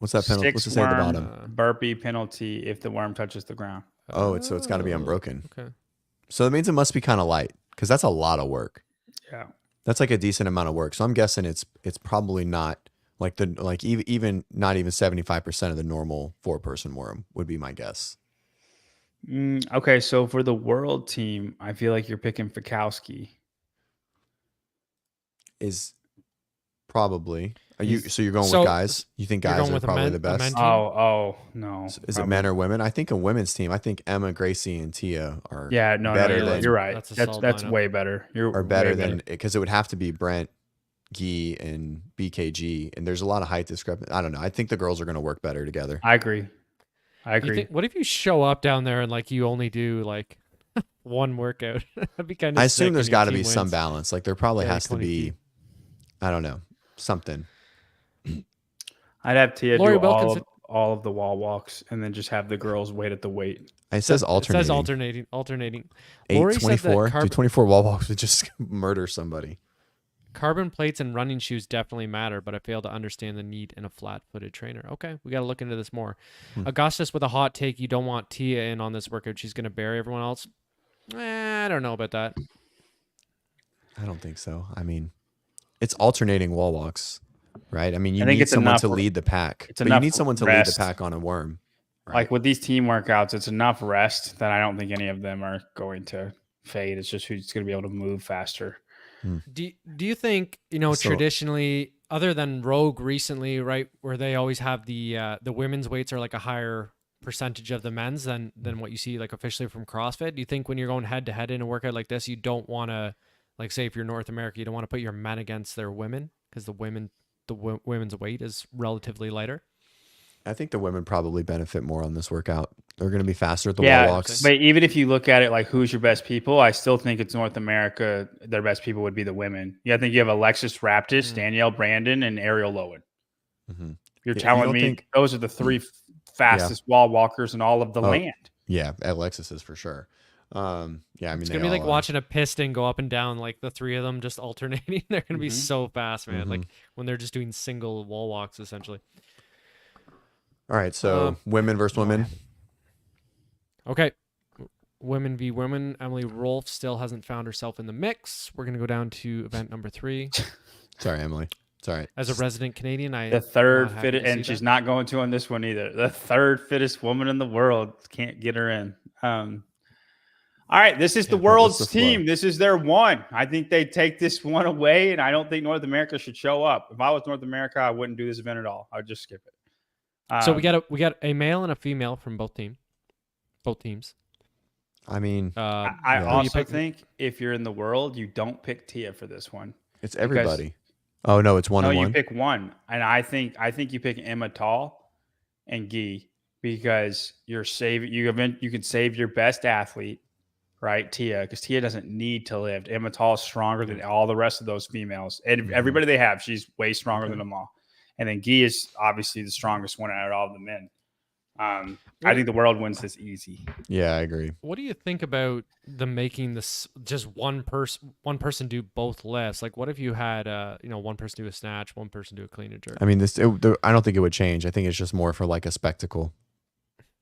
What's that penalty? What's it say at the bottom? Burpee penalty if the worm touches the ground. So it's got to be unbroken. Okay. So that means it must be kind of light because that's a lot of work. Yeah. That's like a decent amount of work. So I'm guessing it's probably not even not even 75% of the normal 4-person worm would be my guess. Okay, so for the world team, I feel like you're picking Fikowski. Is probably. So you're going with guys? You think guys are probably the best? Oh no. So is it men or women? I think a women's team. I think Emma, Gracie, and Tia are better than. You're right. That's way better. Are better than because it would have to be Brent, Guy, and BKG, and there's a lot of height discrepancy. I don't know. I think the girls are going to work better together. I agree. What if you show up down there and like you only do like one workout? That'd be kind of. I assume there's got to be some balance. Like there probably has to be. I don't know, something. I'd have Tia do all of the wall walks and then just have the girls wait at the weight. It says alternating. It says alternating. 8:24. Do 24 wall walks would just murder somebody. Carbon plates and running shoes definitely matter, but I fail to understand the need in a flat-footed trainer. Okay, we got to look into this more. Augustus with a hot take. You don't want Tia in on this workout. She's going to bury everyone else. I don't know about that. I don't think so. I mean, it's alternating wall walks. Right. I mean, you need someone to lead the pack. But you need someone to lead the pack on a worm. Right? Like with these team workouts, it's enough rest that I don't think any of them are going to fade. It's just who's going to be able to move faster. Do you think, traditionally, other than Rogue recently, right, where they always have the women's weights are like a higher percentage of the men's than what you see like officially from CrossFit? Do you think when you're going head to head in a workout like this, you don't want to Like, say if you're North America, you don't want to put your men against their women because the women's weight is relatively lighter. I think the women probably benefit more on this workout. They're going to be faster at the Yeah, wall walks. but even if you look at it like who's your best people, I still think it's North America. Their best people would be the women. Yeah, I think you have Alexis Raptis, Danielle Brandon, and Ariel Lowen. Mm-hmm. You're telling me those are the 3 fastest wall walkers in all of the land. Yeah, Alexis is for sure. Yeah, I mean, it's gonna be like watching a piston go up and down, like the 3 of them just alternating. They're gonna be so fast, man. Like when they're just doing single wall walks, essentially. All right, so women versus women. Okay, women v women. Emily Rolfe still hasn't found herself in the mix. We're gonna go down to event number 3. Sorry, Emily. Sorry. As a resident Canadian, the third fittest, and she's not going to on this one either. The third fittest woman in the world, can't get her in. All right, this is the world's team. This is their one. I think they take this one away, and I don't think North America should show up. If I was North America, I wouldn't do this event at all. I would just skip it. So we got a male and a female from both teams. I mean, I also think if you're in the world, you don't pick Tia for this one. It's everybody. Oh no, it's one on one. No, you pick one, and I think you pick Emma Tall and Guy because you can save your best athlete. Right, Tia, because Tia doesn't need to lift. Emma Tall is stronger than all the rest of those females. And everybody they have, she's way stronger than them all. And then Guy is obviously the strongest one out of all the men. I think the world wins this easy. Yeah, I agree. What do you think about making this just one person do both lifts? Like, what if you had one person do a snatch, one person do a clean and jerk? I mean, I don't think it would change. I think it's just more for like a spectacle.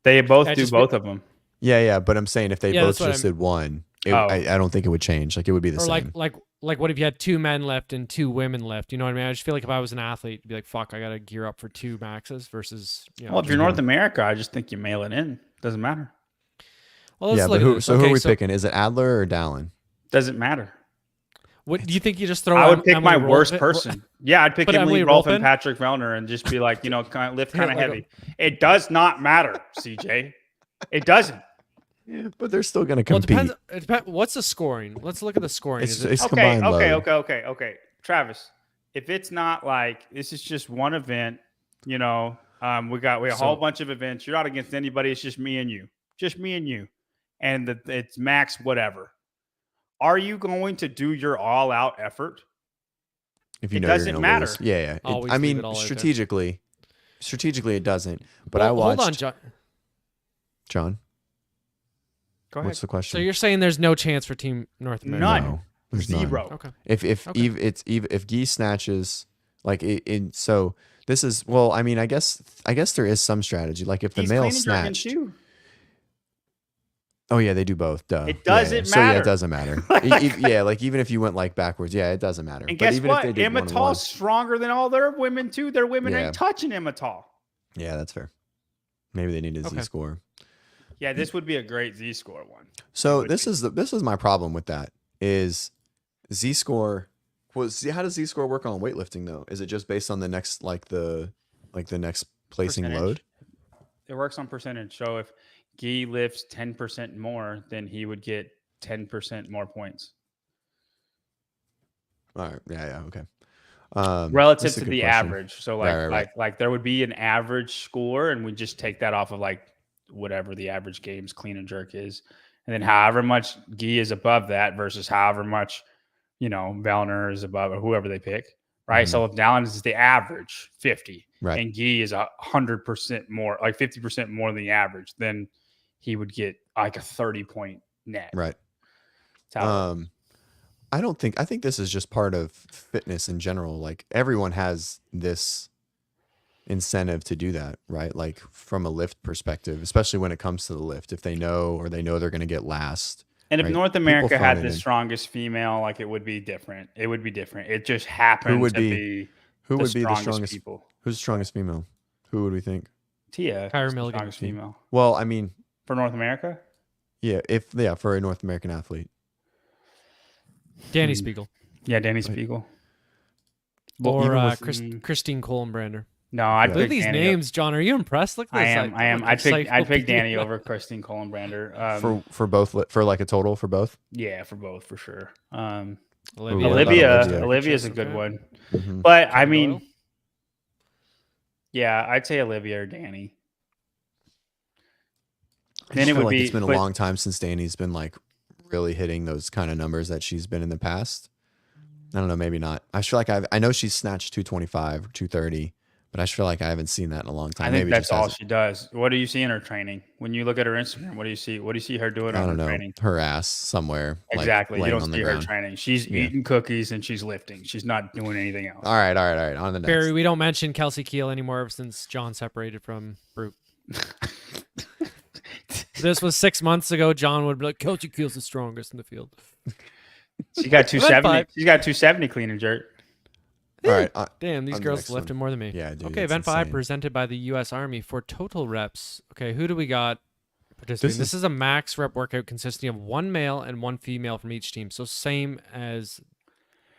They both do both of them. Yeah, but I'm saying if they both just did one, I don't think it would change. Like it would be the same. Like what if you had 2 men left and 2 women left? You know what I mean? I just feel like if I was an athlete, I'd be like, fuck, I gotta gear up for 2 maxes versus. Well, if you're North America, I just think you mail it in. Doesn't matter. Well, but who are we picking? Is it Adler or Dallin? Doesn't matter. What do you think? You just throw? I would pick my worst person. Yeah, I'd pick Emily Rolfe and Patrick Patrick Vellner and just be like, kind of lift kind of heavy. It does not matter, CJ. It doesn't. But they're still going to compete. Well, it depends. What's the scoring? Let's look at the scoring. It's combined load. Okay. Travis, if it's not like this is just one event, we got a whole bunch of events. You're not against anybody. It's just me and you, and it's max whatever. Are you going to do your all-out effort? If you it know doesn't you're gonna matter. Lose. Yeah. I mean, strategically, it doesn't. But I watched. Hold on, John. Go ahead. What's the question? So you're saying there's no chance for Team North America? None. No, there's 0. None. Okay. If Guy snatches so this is I mean I guess there is some strategy. Like if the male snatched. Oh yeah, they do both. Duh. It doesn't matter. So yeah, it doesn't matter. Like even if you went like backwards, it doesn't matter. And but guess even what? If they did Emma Tall's stronger than all their women too. Their women ain't touching Emma Tall. Yeah, that's fair. Maybe they need a Z score. Yeah, this would be a great Z score one. So this is my problem with that is Z score. How does Z score work on weightlifting though? Is it just based on the next the next placing percentage. Load? It works on percentage. So if Guy lifts 10% more, then he would get 10% more points. All right. Yeah. Okay. Relative to the question. average. So like there would be an average score, and we just take that off of whatever the average games clean and jerk is. And then however much Guy is above that versus however much, Vellner is above or whoever they pick. Right. Mm-hmm. So if Dallin is the average 50 and Guy is 100% more, like 50% more than the average, then he would get like a 30-point net. Right. I think this is just part of fitness in general. Like everyone has this incentive to do that, right? Like from a lift perspective, especially when it comes to the lift, if they know they're going to get last. And if North America had the strongest female, like it would be different. It would be different. It just happened who would to be the strongest people. Who's the strongest female? Who would we think? Tia. Tyra Milligan. Strongest female. Well, I mean, for North America? Yeah, for a North American athlete. Danny Spiegel. Yeah, Danny Spiegel. Or Christine Kohlenbrander. No, I'd pick these Danny names, John. Are you impressed? Look at this. I am. I'd pick Danny over Christine Kohlenbrander. For both, for like a total for both? Yeah, for both, for sure. Olivia's a good one. Mm-hmm. But I mean, yeah, I'd say Olivia or Danny. Then it would be. It's been a long time since Danny's been like really hitting those kind of numbers that she's been in the past. I don't know, maybe not. I feel like I know she's snatched 225 or 230, but I just feel like I haven't seen that in a long time. I think that's all she does. What do you see in her training? When you look at her Instagram, what do you see? What do you see her doing on her training? Her ass somewhere. Exactly. Like, you don't see her training. She's eating cookies and she's lifting. She's not doing anything else. All right. On the next. Barry, we don't mention Kelsey Keel anymore since John separated from Brute. This was 6 months ago. John would be like, Kelsey Keel's the strongest in the field. She got 270. She's got 270 clean and jerk. All right. Damn, these girls lifting more than me. Yeah, dude. Okay, event 5 presented by the U.S. Army for total reps. Okay, who do we got participating? This is a max rep workout consisting of 1 male and 1 female from each team. So same as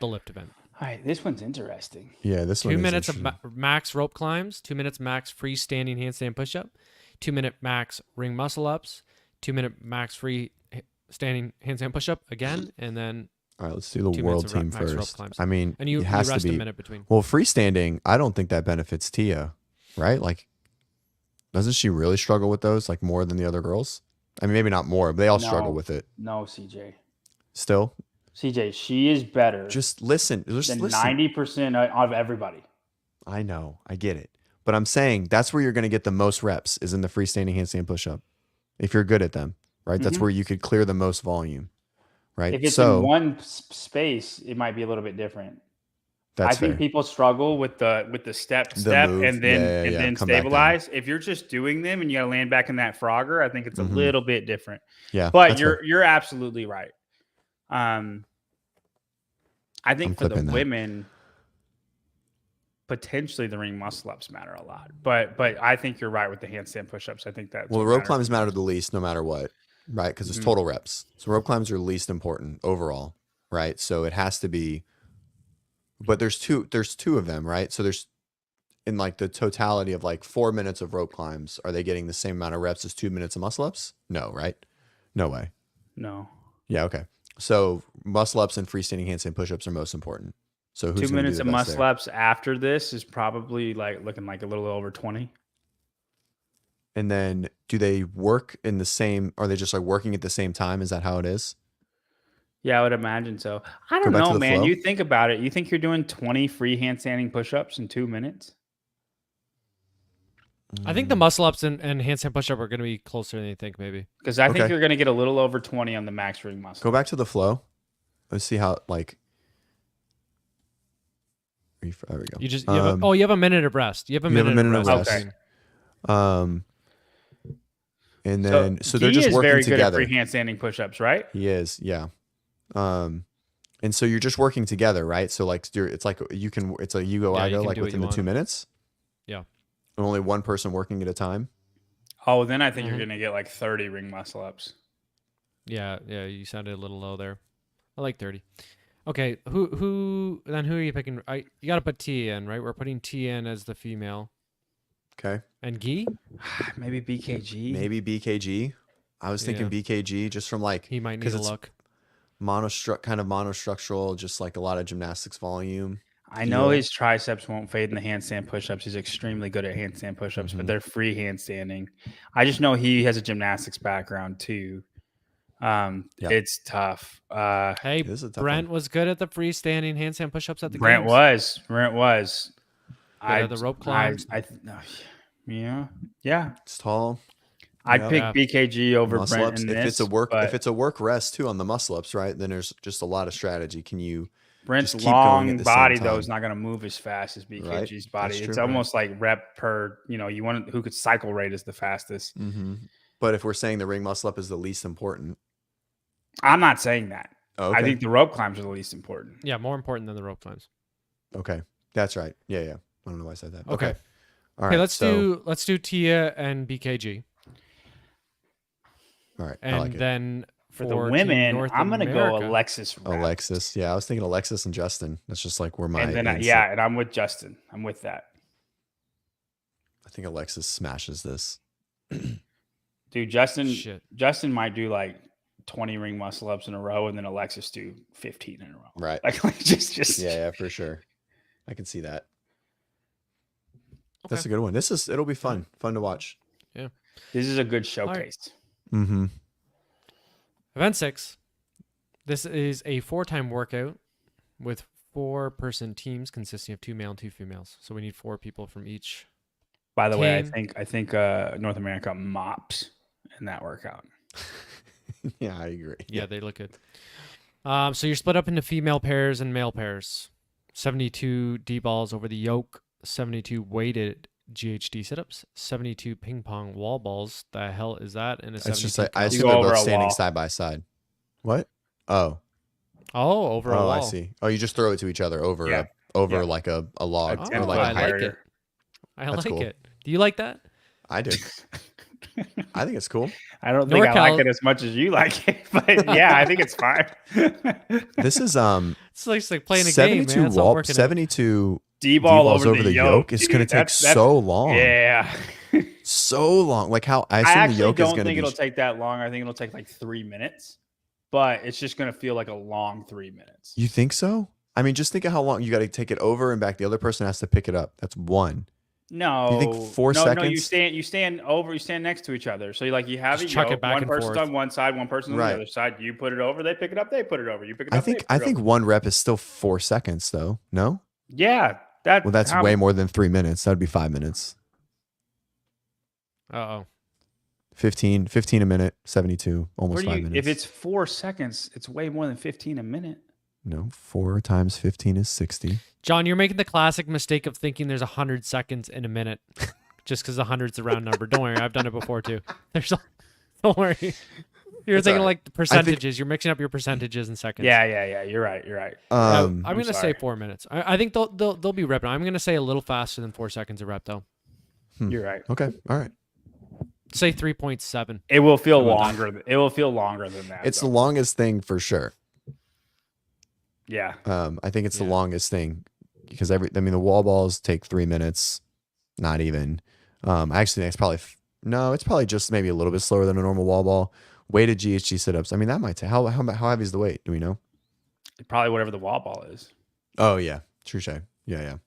the lift event. All right, this one's interesting. Yeah, this one 2 minutes of max rope climbs, 2 minutes max freestanding handstand push-up, 2-minute max ring muscle ups, 2-minute max free standing handstand push-up again, and then all right, let's do the world team first. I mean, and you has rest to be, a minute between. Well, freestanding, I don't think that benefits Tia, right? Like, doesn't she really struggle with those like more than the other girls? I mean, maybe not more, but they all struggle with it. No, CJ. Still? CJ, she is better. Just listen. Than 90% of everybody. I know. I get it. But I'm saying that's where you're going to get the most reps is in the freestanding handstand push-up. If you're good at them, right? Mm-hmm. That's where you could clear the most volume, right? If it's in one space, it might be a little bit different. I think people struggle with the step move, and then stabilize. If you're just doing them and you got to land back in that Frogger, I think it's a little bit different. Yeah, but you're absolutely right. I think for the women, potentially the ring muscle ups matter a lot. But I think you're right with the handstand push-ups. I think that the rope climbs matter the least, no matter what, right? Because it's total reps. So rope climbs are least important overall, right? So it has to be. But there's two of them, right? So there's in like the totality of like 4 minutes of rope climbs, are they getting the same amount of reps as 2 minutes of muscle ups? No, right? No way. No. Yeah, okay. So muscle ups and freestanding handstand push-ups are most important. So who's 2 minutes of muscle ups after this is probably like looking like a little over 20. And then do they work in the same, are they just like working at the same time? Is that how it is? Yeah, I would imagine so. I don't know, man. Flow. You think about it. You think you're doing 20 free handstanding push-ups in 2 minutes? I think the muscle ups and handstand push-up are going to be closer than you think, maybe. Because I think you're going to get a little over 20 on the max ring muscle. Go back to the flow. Let's see how, like. There we go. You have a minute of rest. You have a minute of rest. Okay. And then so they're just working together. He is very good at free handstanding push-ups, right? He is, yeah. And so you're just working together, right? So like it's like you go I go like within the 2 minutes. Yeah. And only one person working at a time. Oh, then I think you're gonna get like 30 ring muscle ups. Yeah, you sounded a little low there. I like 30. Okay, who are you picking? You got to put T in, right? We're putting T in as the female. Okay. And Guy? Maybe BKG. Maybe BKG. I was thinking BKG just from like he might need a look. Monostructural, just like a lot of gymnastics volume. I know his triceps won't fade in the handstand push-ups. He's extremely good at handstand push-ups, but they're free handstanding. I just know he has a gymnastics background too. It's tough. Hey, Brent was good at the freestanding handstand push-ups at the Brent games. Brent was. The rope climbs. Yeah. It's tall. I'd pick BKG over muscle Brent ups. in this. If it's a work rest too on the muscle ups, right? Then there's just a lot of strategy. Can you? Brent's long body though is not going to move as fast as BKG's body. It's almost like rep per. You want who could cycle rate is the fastest. Mm-hmm. But if we're saying the ring muscle up is the least important, I'm not saying that. Oh, okay. I think the rope climbs are the least important. Yeah, more important than the rope climbs. Okay, that's right. Yeah. I don't know why I said that. Okay. All right. Let's do Tia and BKG. All right. And I like then for the women, I'm going to go Alexis. Alexis. Yeah, I was thinking Alexis and Justin. That's just like where my. And then and I'm with Justin. I'm with that. I think Alexis smashes this. Dude, Justin might do like 20 ring muscle ups in a row, and then Alexis do 15 in a row. Right. Like just yeah, for sure. I can see that. Okay. That's a good one. It'll be fun to watch. Yeah. This is a good showcase. Right. Mm-hmm. Event 6. This is a 4-time workout with 4-person teams consisting of 2 male and 2 females. So we need 4 people from each. By the way, team. I think North America mops in that workout. Yeah, I agree. Yeah, they look good. So you're split up into female pairs and male pairs. 72 D balls over the yoke, 72 weighted GHD sit-ups, 72 ping pong wall balls. The hell is that? And a It's just 72 like I You assume go they're over both a standing wall. side by side. What? Oh, over a wall. I see. Oh, you just throw it to each other over Yeah. like a log Oh, or like I a like height. it. I That's like cool. it. Do you like that? I do. I think it's cool. I don't think I like NorCal- it as much as you like it, but yeah, I think it's fine. This is It's like playing a game, 72 man. It's not wall, working out. 72 D-ball D-balls over the yoke. It's dude, going to take that's- so long. Yeah. So long. Like how I I assume the actually yoke is don't going to think be. it'll take that long. I think it'll take like 3 minutes, but it's just going to feel like a long 3 minutes. You think so? I mean, just think of how long you got to take it over and back. The other person has to pick it up. That's one. No, You think 4 no, seconds? No, you stand next to each other. So you have Just a chuck it yoke. back One and person's forth. on one side, one person's on Right. the other side. You put it over, they pick it up, they put it over. You pick it up. I think they put it over. 1 rep is still 4 seconds though. No? Yeah, that. Well, that's way more than 3 minutes. That'd be 5 minutes. Uh-oh. 15 a minute, 72, almost 5 minutes. If it's 4 seconds, it's way more than 15 a minute. No, 4 times 15 is 60. John, you're making the classic mistake of thinking there's 100 seconds in a minute just because 100's a round number. Don't worry. I've done it before too. Don't worry. You're It's thinking all right. like percentages. You're mixing up your percentages and seconds. Yeah. You're right. I'm going to say sorry. 4 minutes. I think they'll be repping. I'm going to say a little faster than 4 seconds a rep though. You're right. Okay. All right. Say 3.7. It will feel longer. It will feel longer than that. It's though. the longest thing for sure. Yeah. I think it's the Yeah. longest thing because the wall balls take 3 minutes, not even. Actually, it's probably just maybe a little bit slower than a normal wall ball. Weighted GHG sit-ups. I mean, that might take, how heavy is the weight? Do we know? Probably whatever the wall ball is. Oh yeah. True shade. Yeah.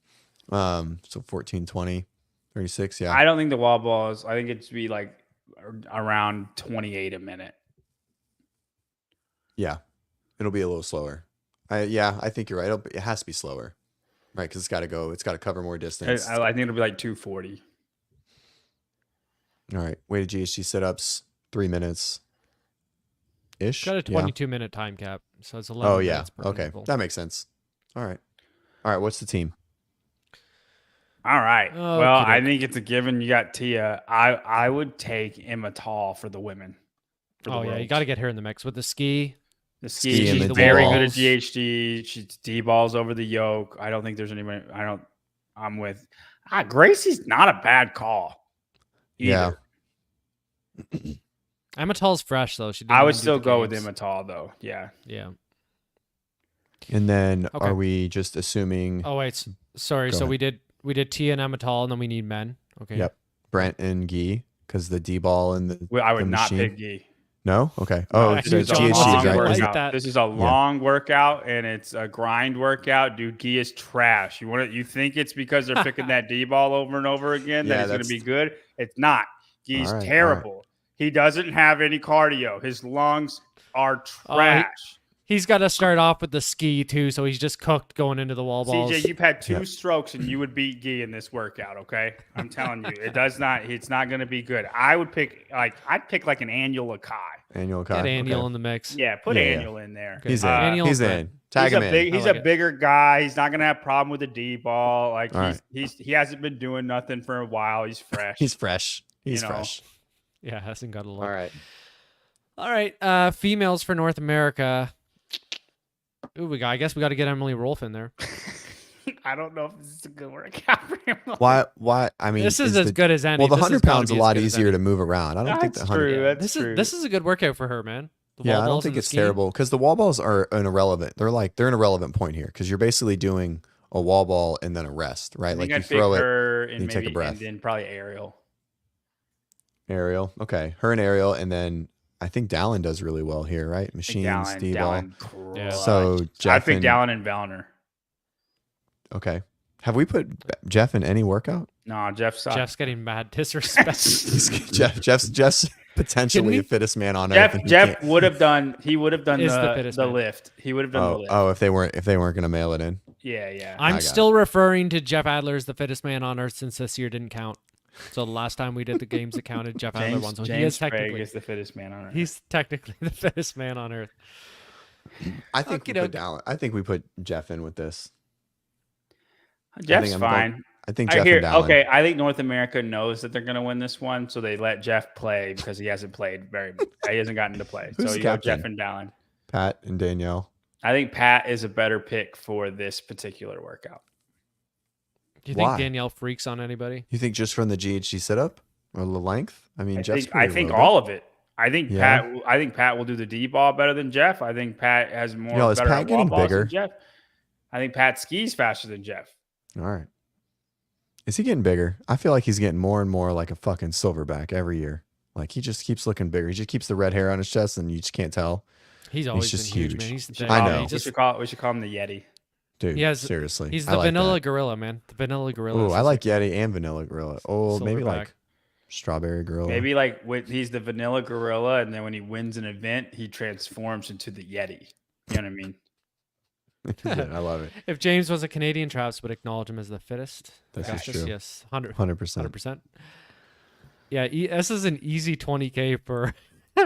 So 14, 20, 36. Yeah. I don't think the wall ball is. I think it's be like around 28 a minute. Yeah. It'll be a little slower. I think you're right. It has to be slower. Right. Cause it's got to cover more distance. I think it'll be like 240. All right. Weighted GHG sit-ups, 3 minutes ish. Got a Yeah. 22-minute time cap, so it's 11 Oh yeah. minutes per Okay. interval. That makes sense. All right. What's the team? All right. Oh, well, okey-doke. I think it's a given. You got Tia. I would take Emma Tall for the women. for the Oh, yeah. You world. got to get her in the mix with the ski. The Ski ski. and She's the very good at D-balls. GHD. She's D-balls over the yoke. I don't think there's anybody. I'm with. Gracie's not a bad call. Yeah. Either. Emma Tall's fresh, though. She didn't I would even do still the go with games. Emma Tall, though. Yeah. Yeah. And then Okay. are we just assuming Oh, wait. Sorry. Go So ahead. we did Tia and Emma Tall, and then we need men. Okay. Yep. Brent and Guy? Because the D ball and the Well, I would the not machine? pick Gee. No? Okay. No, Oh, I so knew it's John GHDs, wanted to right? like Is it- that. This is a long workout and it's a grind workout. Dude, Gee is trash. You think it's because they're picking that D ball over and over again Yeah, that he's going to that's- be good? It's not. Gee's All right, all terrible. He doesn't have any cardio. His lungs are Oh, trash. He's got to start off with the ski, too, so he's just cooked going into the wall balls. CJ, you've had 2 Yep. strokes and you would beat Gee in this workout, okay? I'm telling you, it's not going to be good. I'd pick like an Annual Akai. Annual Get Kai. Annual Okay. in the mix. Yeah, put Yeah, yeah. Annual in there. He's in. Annual's He's fine. in. Tag him in. He's like a it. bigger guy. He's not gonna have a problem with the D ball. Like All he hasn't been doing nothing for a while. He's fresh. He's fresh. He's You know. fresh. Yeah, hasn't got a lot. All right. All right. Females for North America. Ooh, I guess we got to get Emily Rolfe in there. I don't know if this is a good workout for him. Why? I mean, This is as the- good as any. Well, the This has 100 gotta pounds be a as lot good as easier any. to move around. I don't think the That's 100. true. Yeah, That's This true. is a good workout for her, man. The I wall don't balls think and the it's skiing. terrible because the wall balls are an irrelevant. They're an irrelevant point here because you're basically doing a wall ball and then a rest, right? I Like think you I'd throw pick it, her you and take a breath. and then probably Ariel. aerial. Okay, her and aerial, and then I think Dallin does really well here, right? Machines, D-ball. Yeah. So I Jeff picked and Dallin and Vellner. okay. Have we put Jeff in any workout? No, Jeff sucks. Jeff's getting mad disrespect. Jeff's potentially the fittest man on earth. Jeff would have done. He would have done Is the lift. He would have done the lift. Oh, if they weren't going to mail it in. Yeah. I'm still referring to Jeff Adler as the fittest man on earth since this year didn't count. So the last time we did the games that counted, Jeff Adler won. So he is technically is the fittest man on earth. He's technically the fittest man on earth. I think we put Dallin. I think we put Jeff in with this. Jeff's fine. I think Jeff and Dallin. Okay, I think North America knows that they're going to win this one, so they let Jeff play because he hasn't played he hasn't gotten to play. Who's so you got Jeff and Dallin. Pat and Danielle. I think Pat is a better pick for this particular workout. Do you think Danielle freaks on anybody? You think just from the GHG setup or the length? I mean, I think all of it. I think Pat will do the D ball better than Jeff. I think Pat has more. Is Pat getting bigger? Than Jeff. I think Pat skis faster than Jeff. All right. Is he getting bigger? I feel like he's getting more and more like a fucking silverback every year. Like he just keeps looking bigger. He just keeps the red hair on his chest, and you just can't tell. He's always just been huge. Man. He's I know. We should call him the Yeti. Dude, seriously. He's the vanilla gorilla, man. The vanilla gorilla. Oh, I like Yeti and vanilla gorilla. Oh, maybe like strawberry gorilla. Maybe like he's the vanilla gorilla, and then when he wins an event, he transforms into the Yeti. You know what I mean? I love it. If James was a Canadian, Travis would acknowledge him as the fittest. That's true. Yes, 100%. Yeah, this is an easy 20K for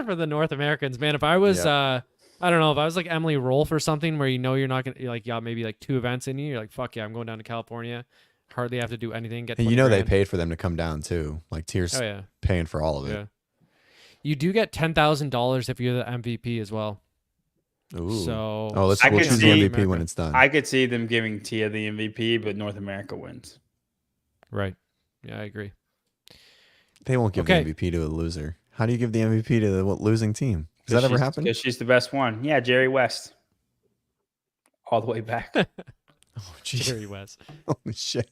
for the North Americans, man. If I was, I don't know, if I was like Emily Rolfe or something, where you're not gonna you got maybe like 2 events in you, you're like, fuck yeah, I'm going down to California. Hardly have to do anything. Get and they paid for them to come down too. Like Tier's paying for all of it. Yeah. You do get $10,000 if you're the MVP as well. Ooh. So we'll choose the MVP when it's done. I could see them giving Tia the MVP, but North America wins. Right. Yeah, I agree. They won't give the MVP to a loser. How do you give the MVP to the losing team? Does that ever happen? Because she's the best one. Yeah, Jerry West. All the way back. Jerry West. Holy shit.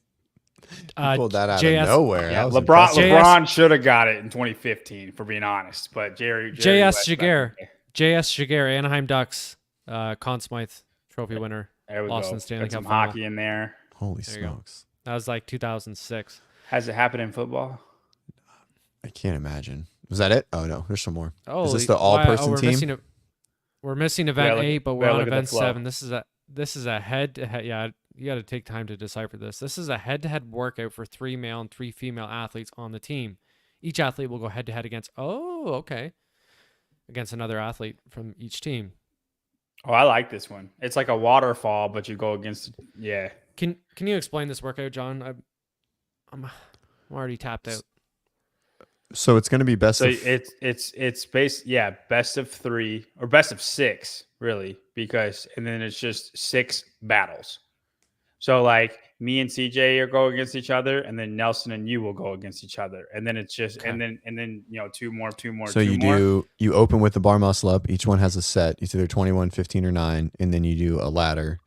Pulled that out of nowhere. Yeah, LeBron should have got it in 2015, for being honest. But JS Jaguar, Anaheim Ducks, Conn Smythe Trophy winner. There we Austin go. Stanley Cup some hockey in there. Holy smokes. That was like 2006. Has it happened in football? I can't imagine. Was that it? Oh, no. There's some more. Oh, is this the all-person team? We're missing event 8, but we're on event 7. This is a head-to-head. Yeah, you got to take time to decipher this. This is a head-to-head workout for 3 male and 3 female athletes on the team. Each athlete will go head-to-head against another athlete from each team. Oh, I like this one. It's like a waterfall, but you go against. Yeah. Can you explain this workout, John? I'm already tapped out. So it's going to be best. So it's best of 3 or best of 6, really, and then it's just 6 battles. So like me and CJ are go against each other, and then Nelson and you will go against each other, and then it's just and then 2 more. So you open with the bar muscle up. Each one has a set. It's either 21, 15, or 9, and then you do a ladder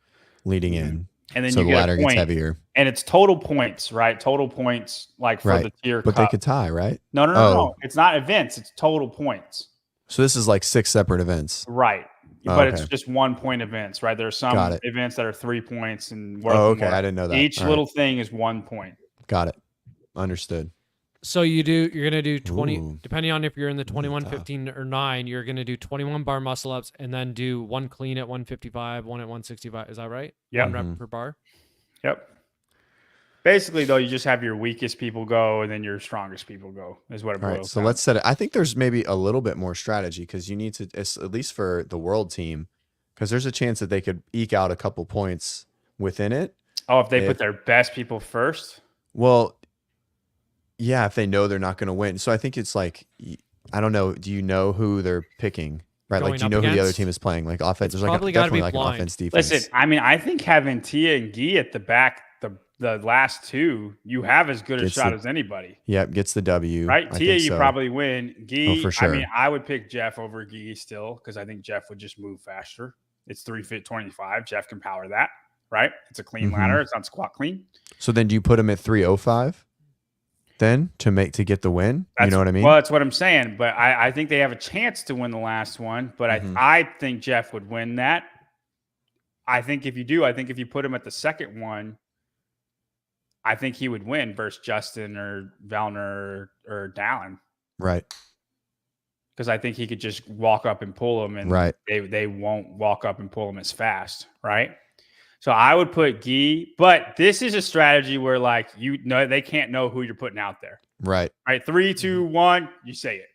leading in. And then so the ladder gets heavier. And it's total points, right? Total points, like for the TYR Cup. But they could tie, right? No. It's not events. It's total points. So this is like 6 separate events. Right. But it's just 1 point events, right? There's some events that are 3 points and worth more. I didn't know that. Each little thing is 1 point. Got it. Understood. So you're going to do 20, depending on if you're in the 21, 15, or 9, you're going to do 21 bar muscle ups and then do 1 clean at 155, 1 at 165. Is that right? Yeah. 1 rep per bar? Yep. Basically, though, you just have your weakest people go and then your strongest people go is what it boils down. So let's set it. I think there's maybe a little bit more strategy because you need to, at least for the world team, because there's a chance that they could eke out a couple points within it. Oh, if they put their best people first? Well, yeah, if they know they're not going to win. So I think it's like, I don't know. Do you know who they're picking? Right? Like, do you know who the other team is playing? Like offense. There's like definitely like an offense defense. Listen, I mean, I think having Tia and Guy at the back, the last 2, you have as good a shot as anybody. Yep, gets the W. Right? Tia, you probably win. Guy, for sure. I mean, I would pick Jeff over Guy still because I think Jeff would just move faster. It's 3'25". Jeff can power that, right? It's a clean ladder. It's not squat clean. So then do you put him at 305? then to get the win. You know what I mean? Well, that's what I'm saying. But I think they have a chance to win the last one. But I think Jeff would win that. I think if you put him at the second one, I think he would win versus Justin or Vellner or Dallin. Right. Because I think he could just walk up and pull him, and they won't walk up and pull him as fast, right? So I would put Guy, but this is a strategy where like they can't know who you're putting out there. Right. Right. 3, 2, 1, you say it.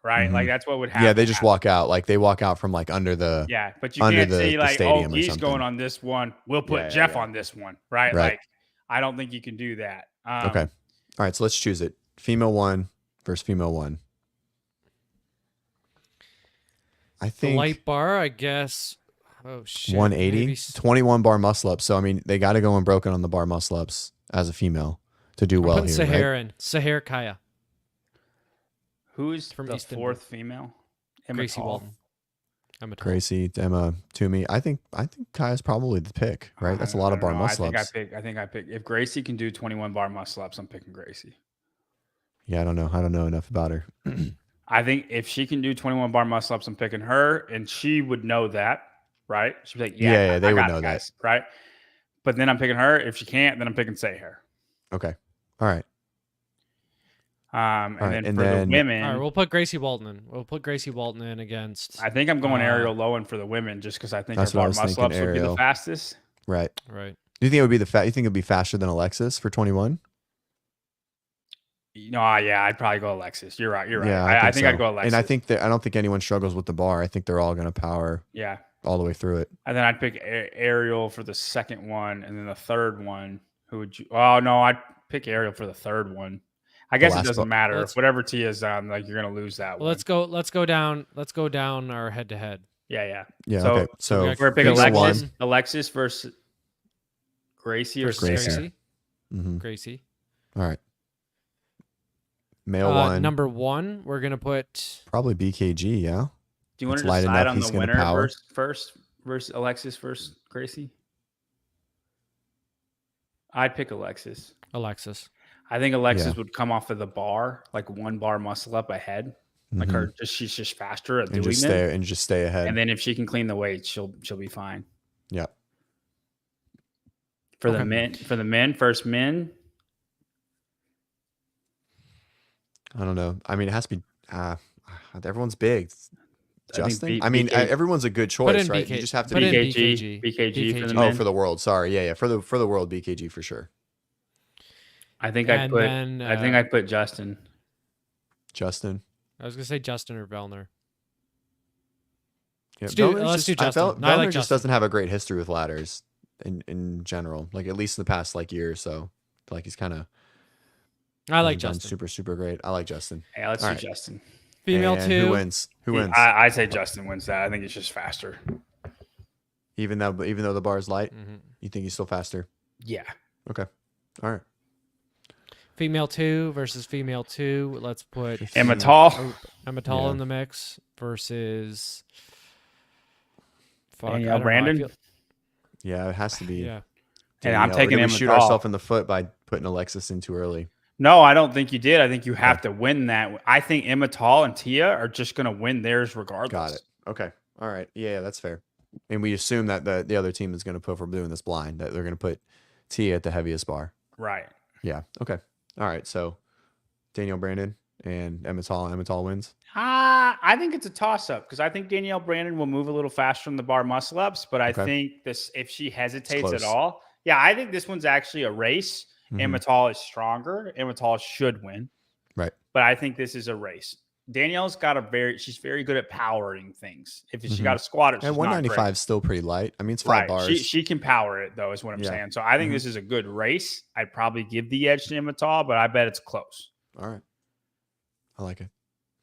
Right. Like that's what would happen. Yeah, they just walk out. Like they walk out from like under the but you can't say like, oh, he's going on this one. We'll put Jeff on this one. Right. Like I don't think you can do that. Okay. All right. So let's choose it. Female 1 versus female 1. I think the light bar, I guess. Oh shit. 180, 21 bar muscle ups. So I mean, they got to go unbroken on the bar muscle ups as a female to do well here. Sahar in. Sahar Kaya. Who's from the Easton. 4th female? Gracie Walton. Gracie, Emma, Toomey. I think Kaya's probably the pick, right? That's a lot of bar muscle ups. I think I pick. If Gracie can do 21 bar muscle ups, I'm picking Gracie. Yeah, I don't know enough about her. I think if she can do 21 bar muscle ups, I'm picking her, and she would know that, right? She'd be like, yeah, they would know that, right? But then I'm picking her. If she can't, then I'm picking Sahar. Okay, all right. And then for the women, all right, we'll put Gracie Walton in. We'll put Gracie Walton in against. I think I'm going Ariel Lowen for the women, just because I think her bar muscle ups would be the fastest. Right. Right. Do you think it would be you think it'd be faster than Alexis for 21? I'd probably go Alexis. You're right. Yeah, I think I'd go Alexis. And I think I don't think anyone struggles with the bar. I think they're all going to power. Yeah. All the way through it. And then I'd pick Ariel for the second one, and then the third one. Who would you? Oh no, I'd pick Ariel for the third one. I guess it doesn't matter. Whatever Tia's on, like you're gonna lose that one. Let's go down our head to head. Yeah. So, okay. So we're picking Alexis versus Gracie or Gracie. Mm-hmm. Gracie. All right. Male 1. Number 1, we're gonna put probably BKG. Yeah. Do you want to decide on the winner first versus Alexis versus Gracie? I'd pick Alexis. I think Alexis would come off of the bar, like 1 bar muscle up ahead. Like she's just faster at doing it. And just stay ahead. And then if she can clean the weight, she'll be fine. Yeah. For the men, first men. I don't know. I mean, it has to be. Everyone's big. Justin. Everyone's a good choice, right? You just have to be BKG for the men. Oh, for the world. Sorry, yeah. For the world, BKG for sure. I think I'd put Justin. Justin. I was gonna say Justin or Vellner. Yeah, let's do Justin. Vellner just doesn't have a great history with ladders in general. Like at least in the past year or so. I feel like he's kind of. I like Justin. Super great. I like Justin. Yeah, let's do Justin. Female 2. Who wins? I say Justin wins that. I think it's just faster. Even though the bar is light, you think he's still faster? Yeah. Okay. All right. Female 2 versus female 2. Let's put Emma Tall. In the mix versus Danielle Brandon. Yeah, it has to be. Yeah. And I'm taking Emma Tall. Shoot ourselves in the foot by putting Alexis in too early. No, I don't think you did. I think you have to win that. I think Emma Tall and Tia are just going to win theirs regardless. Got it. Okay. All right. Yeah, that's fair. And we assume that the other team is going to put, if we're doing this blind, that they're going to put Tia at the heaviest bar. Right. Yeah. Okay. All right. So Danielle Brandon and Emma Tall. Emma Tall wins. I think it's a toss-up because I think Danielle Brandon will move a little faster in the bar muscle ups, but I think this, if she hesitates at all, I think this one's actually a race. Emma Tall is stronger. Emma Tall should win. Right. But I think this is a race. Danielle's got she's very good at powering things. If she got to squat it, she's 195 is still pretty light. I mean, it's 5 bars. She can power it though, is what I'm saying. So I think this is a good race. I'd probably give the edge to Emma Tall, but I bet it's close. All right. I like it.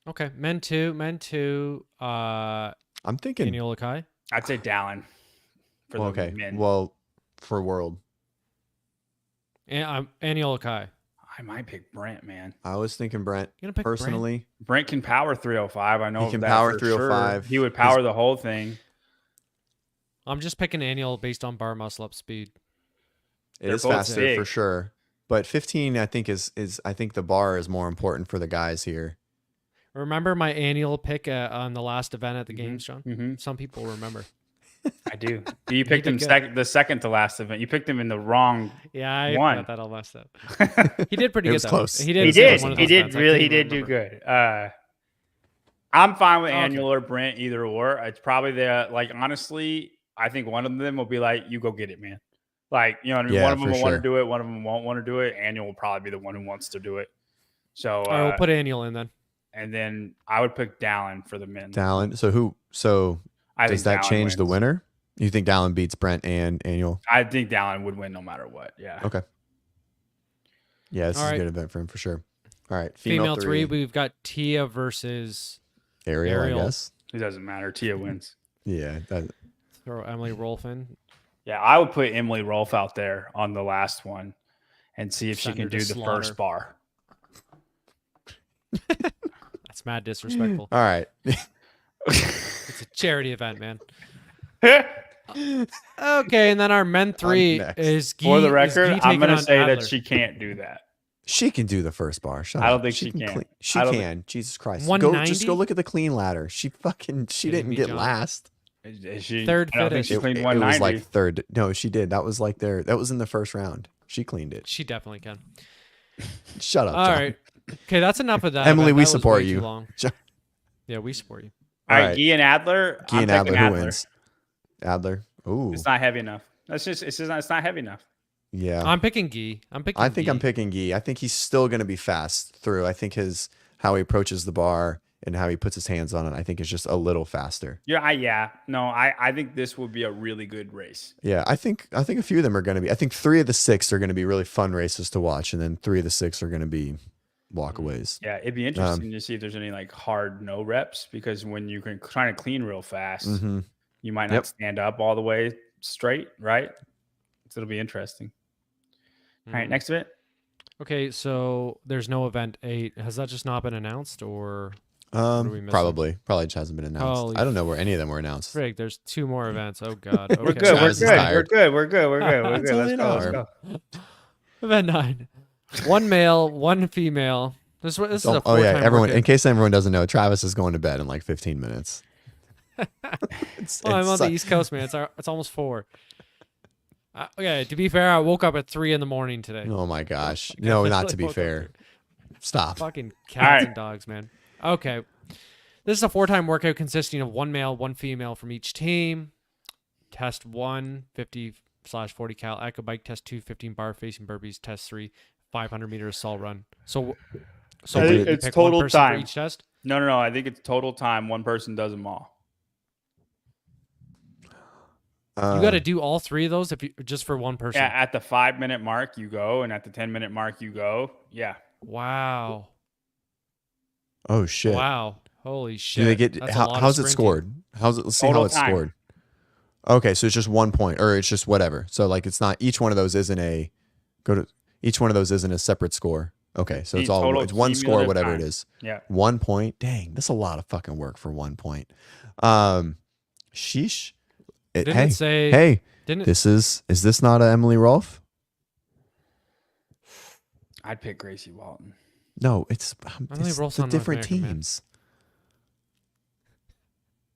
Okay. Men 2. I'm thinking Daniel Lakai. I'd say Dallin for the men. Well, for world. And Aniel Lakai. I might pick Brent, man. I was thinking Brent. You're gonna pick personally. Brent can power 305. I know he can power 305. Sure. He would power the whole thing. I'm just picking Aniel based on bar muscle up speed. It is faster for sure. But 15, I think is I think the bar is more important for the guys here. Remember my annual pick on the last event at the games, John? Some people remember. I do. You picked him the second to last event. You picked him in the wrong I one. got that all messed up. He did pretty It good, was though. close. He He did. do good. I'm fine with Okay. annual or Brent, either or. It's probably honestly, I think one of them will be like, you go get it, man. Like, you know what I mean? Yeah, One of them for will want to sure. do it. One of them won't want to do it. Annual will probably be the one who wants to do it. So, All right, we'll put annual in then. and then I would pick Dallin for the men. Dallin. So I does think that Dallin change the wins. winner? You think Dallin beats Brent and Annual? I think Dallin would win no matter what. Yeah. Okay. Yeah, this All is a right. good event for him for sure. All right. Female three, we've got Tia versus Ariel, Ariel. I guess. It doesn't matter. Tia wins. Yeah. throw Emily Rolfe in. Yeah, I would put Emily Rolfe out there on the last one and see if she Send can her to do the slaughter. first bar. That's mad disrespectful. All right. It's a charity event, man. Okay, and then our men three next. is Guy. For the record, I'm going going to say that she can't do that. She can do the first bar. Shut I don't up. think she can. She I don't can. Jesus Christ. 190? Just go look at the clean ladder. She Kidding didn't me, get John? last. Is she Third I don't think fittest. she It cleaned was 190. like third. No, she did. That was in the first round. She cleaned it. She definitely can. Shut up, All John. right. Okay, that's enough of that. Emily, event. we That was support way too you. long. John- Yeah, we support you. All right, All right. Guy and Adler. Guy I'm and picking Adler. Who wins? Adler. Ooh. It's not heavy enough. It's not heavy enough. Yeah. I'm picking Guy. I think I'm picking Guy. I think he's still going to be fast through. I think how he approaches the bar and how he puts his hands on it, I think is just a little faster. I think this will be a really good race. Yeah, I think a few of them are going to be. I think 3 of the 6 are going to be really fun races to watch, and then 3 of the 6 are going to be walkaways. Yeah, it'd be interesting to see if there's any like hard no reps, because when you can try to clean real fast, you might not stand up all the way straight, right? So it'll be interesting. All right, next event. Okay, so there's no event 8. Has that just not been announced, or are we missing? Probably just hasn't been announced. Holy I don't know where any of them were announced. Frig, there's 2 more events. Oh God. Okay. We're good. Travis is tired. We're good. That's all Let's they go. know. Event 9. 1 male, 1 female. This is a 4-time everyone. workout. In case everyone doesn't know, Travis is going to bed in like 15 minutes. I'm on the East Coast, man. It's almost 4. Okay, to be fair, I woke up at 3 in the morning today. Oh my gosh! No, not to be fair. Stop. Fucking cats and dogs, man. Okay. This is a 4-time workout consisting of 1 male, 1 female from each team. Test 1, 50/40 cal echo bike. Test 2, 15 bar facing burpees. Test 3, 500 meter assault run. So I think you it's pick total one person time. for each test? No. I think it's total time. One person does them all. You got to do all 3 of those just for one person. Yeah, at the 5-minute mark you go, and at the 10-minute mark you go. Yeah. Wow. Oh shit! Wow. Holy shit. Do they get That's a lot of how's it sprinting. scored? Let's see Total how it's time. scored. Okay, so it's just 1 point, or it's just whatever. So like it's not each one of those isn't a separate score. Okay, so it's it's one score, whatever it is. Yeah. 1 point. Dang, that's a lot of fucking work for 1 point. Sheesh. Didn't it say? Hey, Didn't it? is this not a Emily Rolfe? I'd pick Gracie Walton. No, it's Rolfe's the on North different American, man. teams.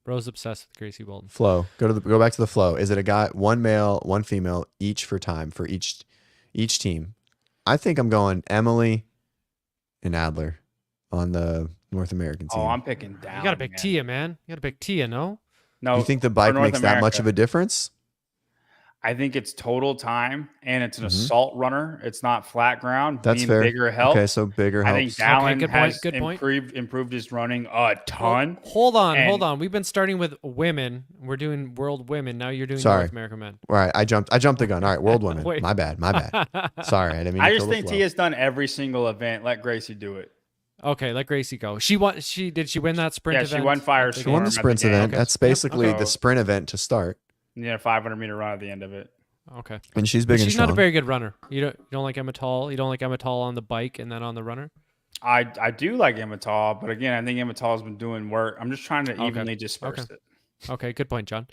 Bro's obsessed with Gracie Walton. Flow. Go back to the flow. Is it a guy, 1 male, 1 female, each for time for each team? I think I'm going Emily and Adler on the North American team. Oh, I'm picking down. You got to pick Tia, man. You got to pick Tia, no? No. You think the bike for North makes that much America. of a difference? I think it's total time, and it's an assault runner. It's not flat ground. That's Being fair. Bigger helps. Okay, so bigger I helps. think Dallin good has point. improved his running a ton. Hold on. And- We've been starting with women. We're doing world women. Now you're doing Sorry. North American men. All right, I jumped the gun. All right, world women. Wait. My bad. Sorry, I didn't mean to I just kill the think flow. Tia's done every single event. Let Gracie do it. Okay, let Gracie go. Did she win that sprint Yeah, event? she won Firestorm. She won the at the sprints game. event. Okay. That's basically Okay. the sprint event to start, Yeah, 500-meter run at the end of it. Okay. and she's big and She's strong. not a very good runner. You don't like Emma Tall. You don't like Emma Tall on the bike and then on the runner. I do like Emma Tall, but again, I think Emma Tall's been doing work. I'm just trying to evenly disperse it. Okay, good point, John.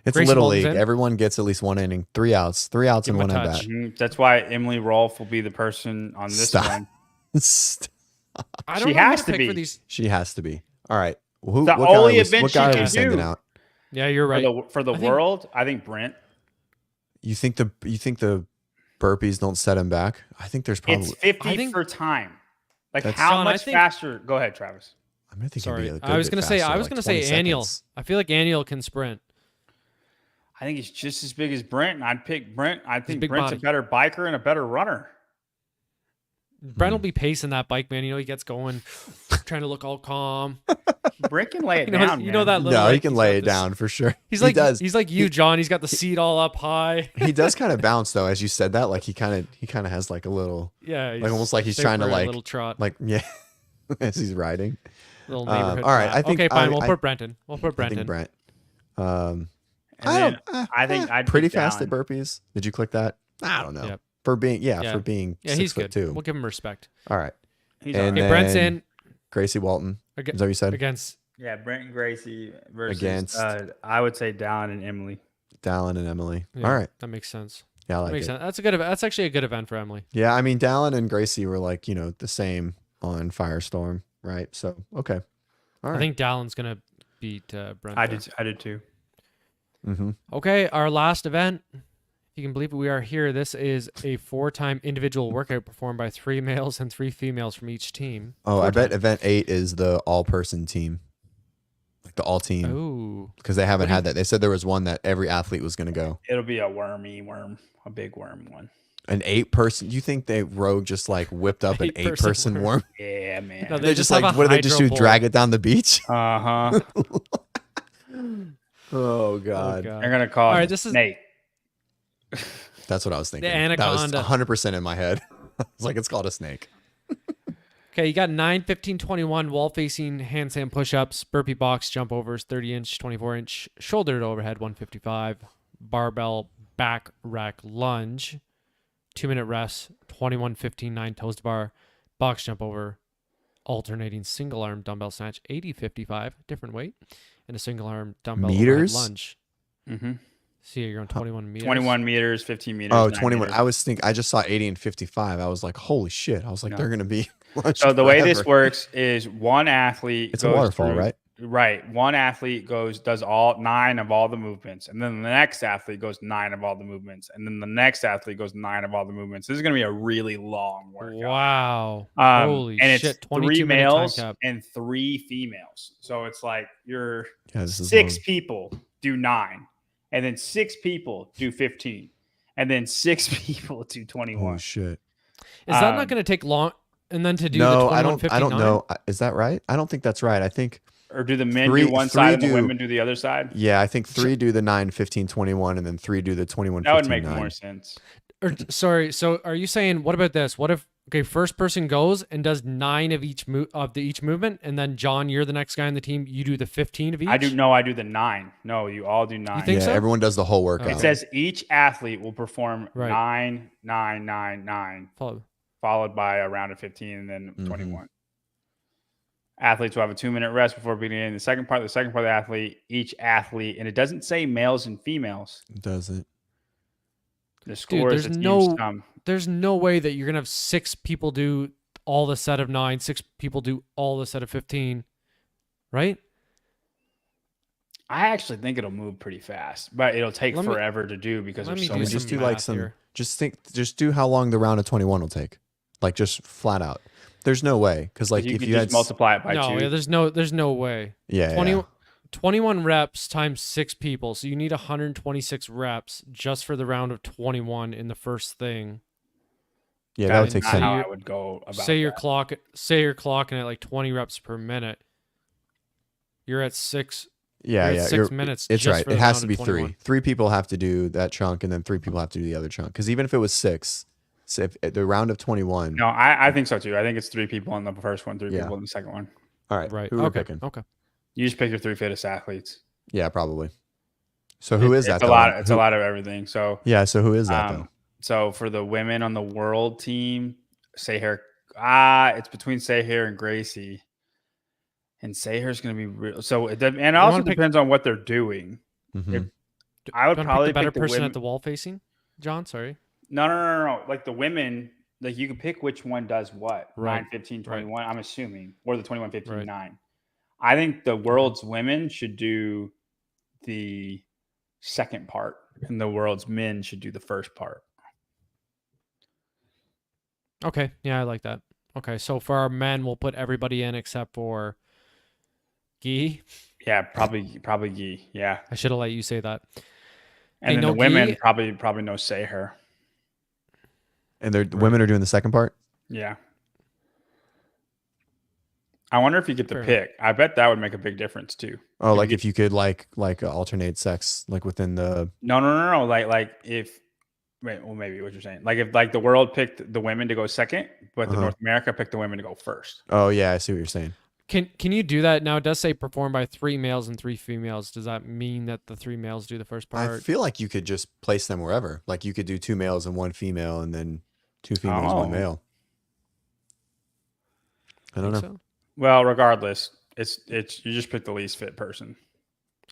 It's Gracie Little Walton's League. in. Everyone gets at least one inning, 3 outs, 3 outs Give and him a one at touch. bat. That's why Emily Rolfe will be the person on this Stop. one. I She don't know who has to to pick be. for these. She has to be. All right. Who? The What only guy event what she guy are can we sending do. out? Yeah, you're right. For the world, I think Brent. You think the burpees don't set him back? I think there's probably. It's 50 I think- for time. Like That's- how John, I much think- faster? Go ahead, Travis. I mean, I think Sorry, it'd be a I was good gonna bit say faster, I was like gonna 20 say Aniel. seconds. I feel like Aniel can sprint. I think he's just as big as Brent, and I'd pick Brent. I think big Brent's body. a better biker and a better runner. Brent will be pacing that bike, man. You know, he gets going, trying to look all calm. Brent can lay it You know, down. you know man. that little. No, like, he can he's lay got it this- down for sure. He's He like does. he's like you, John. He's got the seat all up high. He does kind of bounce though, as you said that. Like he kind of has like a little, Yeah, like almost like he's shape trying to for a like little trot, yeah, as he's riding. little all neighborhood. right, flat. I think okay, fine. I- We'll I- put Brent in. We'll put I Brent think in. Brent. And I then don't. I think I'd pretty pick fast at Dallin. burpees. Did you click that? I don't know. Yep. For being Yeah. for being Yeah, 6'2". he's good. We'll give him respect. All right. He's And on. Okay, then Brent's in Gracie Walton. Aga- Is that what you said? against. Yeah, Brent and Gracie versus Against- I would say Dallin and Emily. Dallin and Emily. Yeah, All right. that makes sense. Yeah, I That like makes it. sense. That's a good. That's actually a good event for Emily. Yeah, I mean Dallin and Gracie were like, the same on Firestorm, right? So okay. All right. I think Dallin's gonna beat Brent. I there. did too. Mm-hmm. Okay, our last event. If you can believe it, we are here. This is a 4-time individual workout performed by 3 males and 3 females from each team. Oh, I 4 bet times. event 8 is the all-person team, like the all team, Oh, because they haven't What do you- had that. They said there was one that every athlete was going to go. It'll be a worm, a big worm one. An 8-person. You think they Rogue just like whipped up an 8-person 8-person worm. worm? Yeah, man. No, They just just have like a what do they just do? hydro Drag bowl. it down the beach? Uh-huh. Oh oh god. They're gonna call All it right, this is- Snake. That's what I was thinking. That anaconda. was 100% in my head. It's like it's called a snake. Okay, you got 9, 15, 21 wall facing handstand push-ups, burpee box jump overs, 30-inch, 24-inch shoulder to overhead, 155, barbell back rack lunge, 2-minute rest, 21, 15, 9 toes to bar, box jump over, alternating single arm dumbbell snatch, 80, 55, different weight, and a single arm dumbbell overhead Meters? lunge. Mm-hmm. See, you're on 21 meters. 21 meters, 15 meters. Oh, 9 21. meters. I just saw 80 and 55. I was like, holy shit. I was like, No. they're going to be. So the way this works is one athlete It's a goes waterfall, through- right? Right. One athlete does all 9 of all the movements, and then the next athlete goes 9 of all the movements, and then the next athlete goes 9 of all the movements. This is going to be a really long workout. Wow. And shit. it's 22 3 minute time males cap. and 3 females. So it's like you're Yeah, this is 6 long. people do 9, and then 6 people do 15, and then 6 people do 21. Oh shit. Is that not Um, going to take long? And then to do the No, 21, I don't 59? know. Is that right? I don't think that's right. I think Or do the men Three- do one three side and the do- women do the other side? yeah, I think 3 do the 9 15 21 and then 3 do the 21 That would 15 make 9. more sense. Or, sorry. So are you saying, what about this? What if, okay, first person goes and does 9 of each each movement, and then John, you're the next guy on the team. You do the 15 of each. I do the 9. No, you all do 9. think Yeah, so? everyone does the whole workout. It says each athlete will perform Right. 9, 9, 9, 9, Follow. followed by a round of 15 and then Mhm. 21. Athletes will have a 2-minute rest before beginning the second part. The second part of the athlete, each athlete, and it doesn't say males and females. Does it? The score is there's a team no- sum. There's no way that you're gonna have 6 people do all the set of 9, 6 people do all the set of 15, right? I actually think it'll move pretty fast, but it'll take Let me- forever to do because let there's me so do many. just some do like math some here. just do how long the round of 21 will take. Like just flat out. There's no way cuz like you if could you just had multiply it by No, 2. yeah, there's no way. yeah, 20, yeah. 21 reps times 6 people, so you need 126 reps just for the round of 21 in the first thing. Yeah, That that would is take not 10. how I would go about Say you're that. clocking at like 20 reps per minute. You're at 6. Yeah, you're yeah. at 6 minutes. It's just right. for It the has round to of be 21. 3. 3 people have to do that chunk and then 3 people have to do the other chunk. Cuz even if it was 6, so if the round of 21. No, I think so too. I think it's 3 people in the first one, 3 Yeah. people in the second one. All right. Right. Who are we Okay. picking? Okay. You just pick your 3 fittest athletes. Yeah, probably. So who is that? It's a though? lot. It's Who- a lot of everything. So, Yeah, so who is that though? so for the women on the world team, Seher, it's between Seher and Gracie. And Sayer's going to be real. So and it also depends on what they're doing. Mm-hmm. I would probably pick the better pick the person women. at the wall facing. John, sorry. No. Like the women, like you can pick which one does what. Right. 9, 15, 21, I'm assuming. Or the 21, 15, Right. 9. I think the world's women should do the second part, and the world's men should do the first part. Okay. Yeah, I like that. Okay. So for our men, we'll put everybody in except for Guy. Yeah, probably Guy. Yeah. I should have let you say that. And then the women probably no Sayer. And the women are doing the second part? Yeah. I wonder if you get the pick. I bet that would make a big difference too. Oh, like if you could like alternate sex like within the No. Like if maybe what you're saying. Like if like the world picked the women to go second, but the North America picked the women to go first. Oh yeah, I see what you're saying. Can you do that? Now it does say performed by 3 males and 3 females. Does that mean that the 3 males do the first part? I feel like you could just place them wherever. Like you could do 2 males and 1 female and then 2 females, 1 male. I don't know. So? Well, regardless, it's you just pick the least fit person.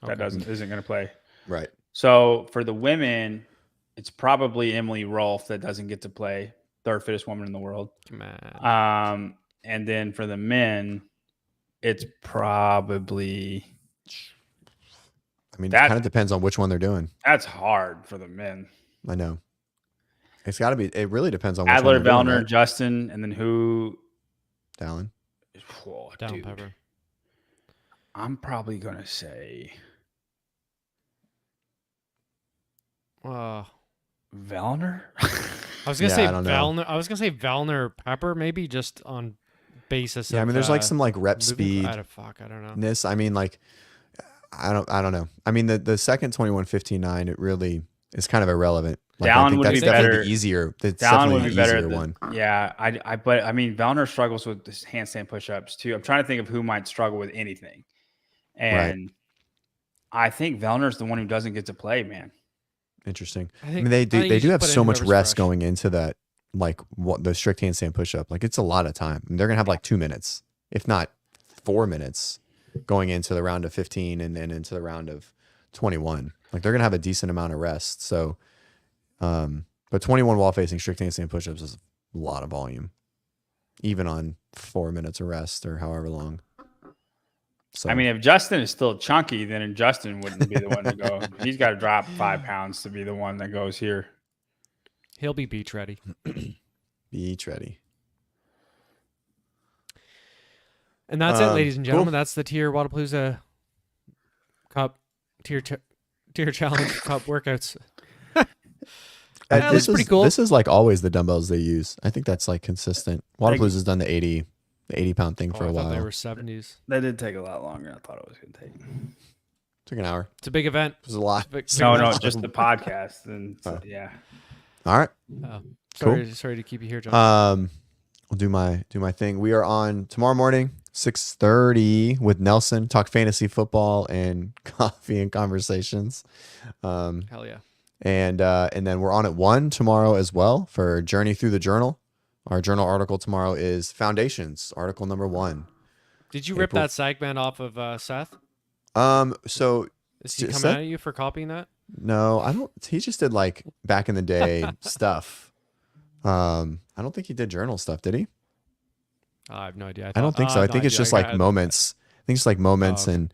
That isn't going to play. Right. So for the women, it's probably Emily Rolfe that doesn't get to play, 3rd fittest woman in the world. Come on. And then for the men, it's probably. I mean, it kind of depends on which one they're doing. That's hard for the men. I know. It's got to be. It really depends on which Adler, one they're Vellner, doing, right? Justin, and then who? Dallin. Oh, Down Pepper. I'm probably gonna say Vellner. I was gonna say Vellner. I was gonna say Vellner Pepper, maybe just on basis. Yeah, I mean, there's like some like rep speed. I don't know. This, I mean, like, I don't know. I mean, the second 21:15.9, it really is kind of irrelevant. Like, Dallin I think would that's be definitely better. the easier. That's Dallin definitely would the be better. easier one. Yeah, but I mean, Vellner struggles with this handstand push-ups too. I'm trying to think of who might struggle with anything, and I think Vellner's the one who doesn't get to play, man. Interesting. I mean, they do have so much rest going into that, like what the strict handstand push-up. Like it's a lot of time. And they're gonna have like 2 minutes, if not 4 minutes, going into the round of 15 and then into the round of 21. Like they're gonna have a decent amount of rest. So. But 21 wall facing strict handstand push-ups is a lot of volume, even on 4 minutes of rest or however long. So I mean, if Justin is still chunky, then Justin wouldn't be the one to go. He's got to drop 5 pounds to be the one that goes here. He'll be beach ready. Beach ready. And that's it, ladies and gentlemen. Cool. That's the TYR Wadapalooza Cup TYR Challenge Cup workouts. This is pretty cool. This is like always the dumbbells they use. I think that's like consistent. Wadapalooza's done the 80 pound thing for a while. They were 70s. That did take a lot longer than I thought it was going to take. Took an hour. It's a big event. It was a lot. No, just the podcast. And yeah. All right. Sorry to keep you here, John. I'll do my thing. We are on tomorrow morning, 6:30 with Nelson. Talk fantasy football and coffee and conversations. Hell yeah. And then we're on at 1 tomorrow as well for Journey Through the Journal. Our journal article tomorrow is Foundations, article number 1. Did you rip that segment off of Seth? So is he coming at you for copying that? No, I don't. He just did like back in the day stuff. I don't think he did journal stuff, did he? I have no idea. I don't think so. I think it's just like moments. I think it's like moments and.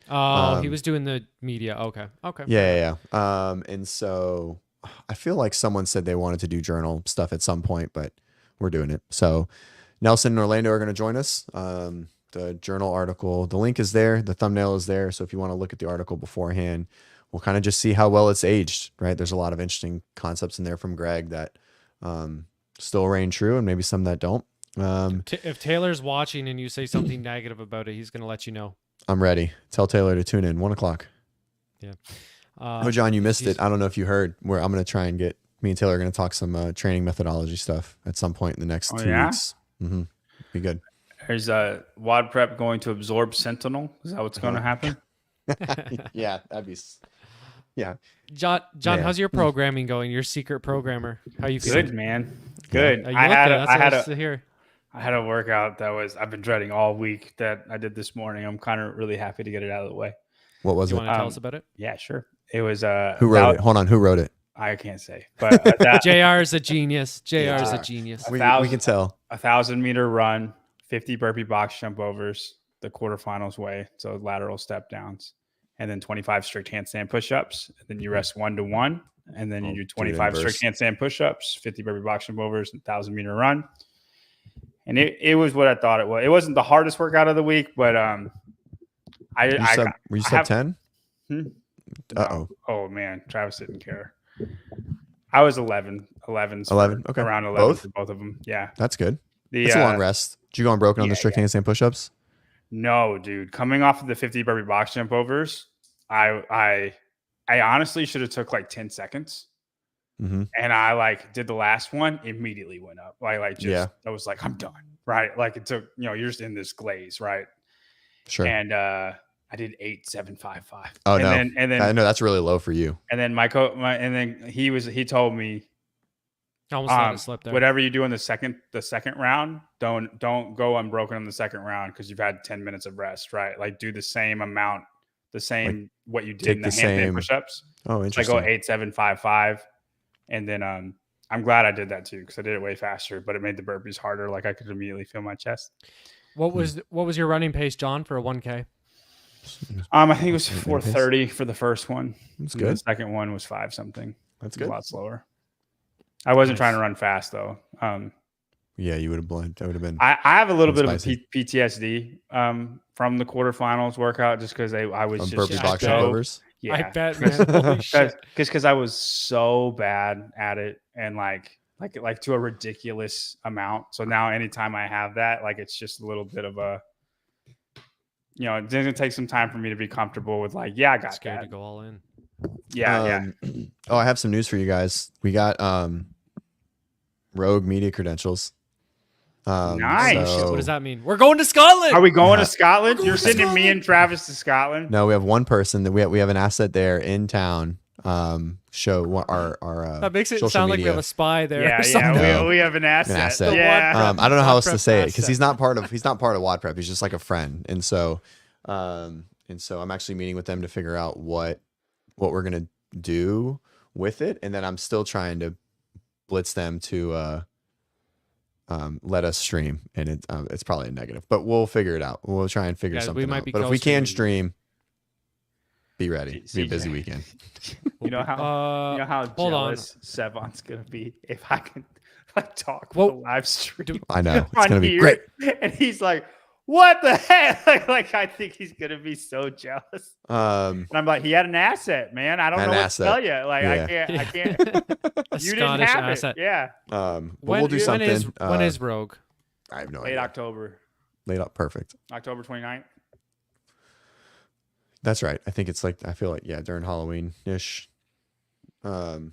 He was doing the media. Okay. Yeah. And so I feel like someone said they wanted to do journal stuff at some point, but we're doing it. So Nelson and Orlando are going to join us. The journal article, the link is there. The thumbnail is there. So if you want to look at the article beforehand, we'll kind of just see how well it's aged, right? There's a lot of interesting concepts in there from Greg that still reign true and maybe some that don't. If Taylor's watching and you say something negative about it, he's going to let you know. I'm ready. Tell Taylor to tune in 1:00. Yeah. John, you missed it. I don't know if you heard where I'm going to try and get me and Taylor are going to talk some training methodology stuff at some point in the next 2 weeks. Mm-hmm. Be good. There's WODprep going to absorb Sentinel. Is that what's going to happen? Yeah, that'd be. Yeah. John, how's your programming going? Your secret programmer. How you feeling? Good, man. Good. I I had a workout I've been dreading all week that I did this morning. I'm kind of really happy to get it out of the way. What was You it? want to tell us about it? Yeah, sure. It was Who wrote it? Hold on. Who wrote it? I can't say, but JR is a genius. JR is a genius. We can tell. 1,000-meter run, 50 burpee box jump overs, the quarterfinals way, so lateral step downs, and then 25 strict handstand push-ups. And then you rest 1-to-1, and then you do 25 strict handstand push-ups, 50 burpee box jump overs, 1,000-meter run. And it was what I thought it was. It wasn't the hardest workout of the week, but Were you sub 10? Uh-oh. Oh, man. Travis didn't care. I was 11. 11. Okay. Around 11 Both? for both of them. Yeah. That's good. It's a long rest. Did you go unbroken on the strict handstand push-ups? No, dude. Coming off of the 50 burpee box jump overs, I honestly should have took like 10 seconds. Mm-hmm. And I did the last one, immediately went up. I was like, I'm done. Right. Like it took, you're just in this glaze. Right. Sure. And I did 8,755. Oh, no. And then I know that's really low for you. And then he told me, almost let it slip there. whatever you do in the second round, don't go unbroken on the second round because you've had 10 minutes of rest, right? Like do the same amount, what you did in the handstand push-ups. Oh, interesting. I go 8,755, and then I'm glad I did that too because I did it way faster, but it made the burpees harder. Like I could immediately feel my chest. What was your running pace, John, for a 1K? I think it was 4:30 for the first one. That's good. The second one was 5 something. That's good. A lot slower. I wasn't trying to run fast though. Yeah, you would have blind. That would have been. I have a little bit of PTSD from the quarterfinals workout just because I was just burpee box jump overs. Yeah, I bet, man. Holy shit. Because I was so bad at it and like to a ridiculous amount. So now anytime I have that, like it's just a little bit of a, it's going to take some time for me to be comfortable with I got scared that. to go all in. Yeah. Oh, I have some news for you guys. We got Rogue media credentials. Nice. What does that mean? We're going to Scotland. Are we going to Scotland? You're sending me and Travis to Scotland? No, we have one person that we have an asset there in town. Show our that makes it social sound like media. we have a spy there. Yeah. We have an asset. Yeah. I don't know how else to say it because he's not part of WODprep. He's just like a friend, and so I'm actually meeting with them to figure out what we're gonna do with it, and then I'm still trying to blitz them to let us stream, and it's probably a negative, but we'll figure it out. We'll try and figure something out. But if we can stream, be ready. It's be a busy weekend. You know how jealous Sevon's gonna be if I can talk for the live stream. I know it's gonna be great. And he's like, "What the heck?" Like I think he's gonna be so jealous. And I'm like, he had an asset, man. I don't know what to tell you. Like I can't. You didn't have asset. It. Yeah. We'll do something. When is Rogue? I have no idea. Late October. Perfect. October 29th. That's right. I think it's I feel like during Halloween-ish. So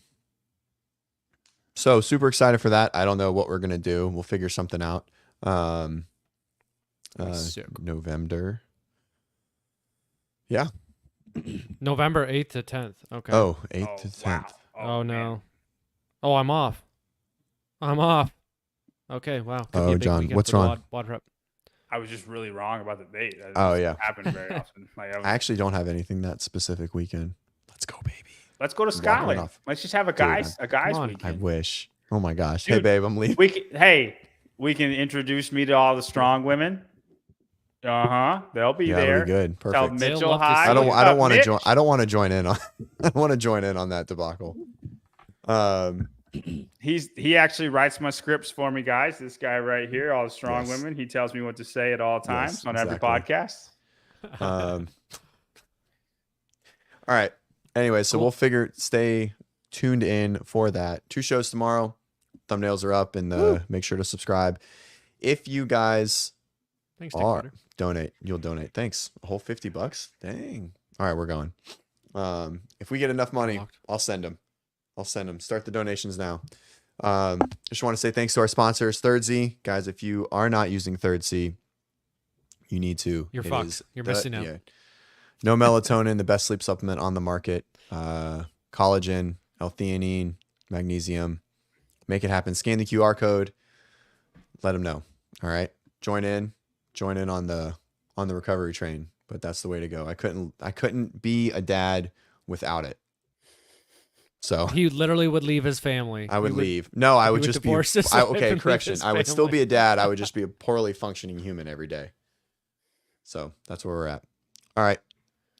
super excited for that. I don't know what we're gonna do. We'll figure something out. November. Yeah. November 8th to 10th. Okay. Oh, 8th to 10th. Wow. Oh no. Oh, I'm off. Okay. Wow. Oh, John, what's wrong? WODprep. I was just really wrong about the date. That doesn't happen very often. I actually don't have anything that specific weekend. Let's go, baby. Let's go to Scotland. Let's just have a guys weekend. I wish. Oh my gosh. Dude, hey babe, I'm leaving. We can introduce me to all the strong women. They'll be there. That'll be good. Perfect. Tell Mitchell hi. I don't want to join. I don't want to join in on. I don't want to join in on that debacle. He actually writes my scripts for me, guys. This guy right here, all the strong women. He tells me what to say at all times on every podcast. All right. Anyway, so we'll stay tuned in for that. 2 shows tomorrow. Thumbnails are up, and make sure to subscribe. If you guys you'll donate. Thanks. A whole $50. Dang. All right, we're going. If we get enough money, I'll send them. Start the donations now. Just want to say thanks to our sponsors, Third Z. Guys, if you are not using Third Z, you need to. You're fucked. You're missing out. No melatonin, the best sleep supplement on the market. Collagen, L-theanine, magnesium. Make it happen. Scan the QR code. Let them know. All right. Join in on the recovery train, but that's the way to go. I couldn't be a dad without it. So he literally would leave his family. I would leave. No, I would just be okay, correction. I would still be a dad. I would just be a poorly functioning human every day. So that's where we're at. All right.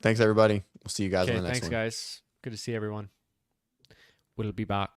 Thanks everybody. We'll see you guys on the next one. Thanks guys. Good to see everyone. We'll be back.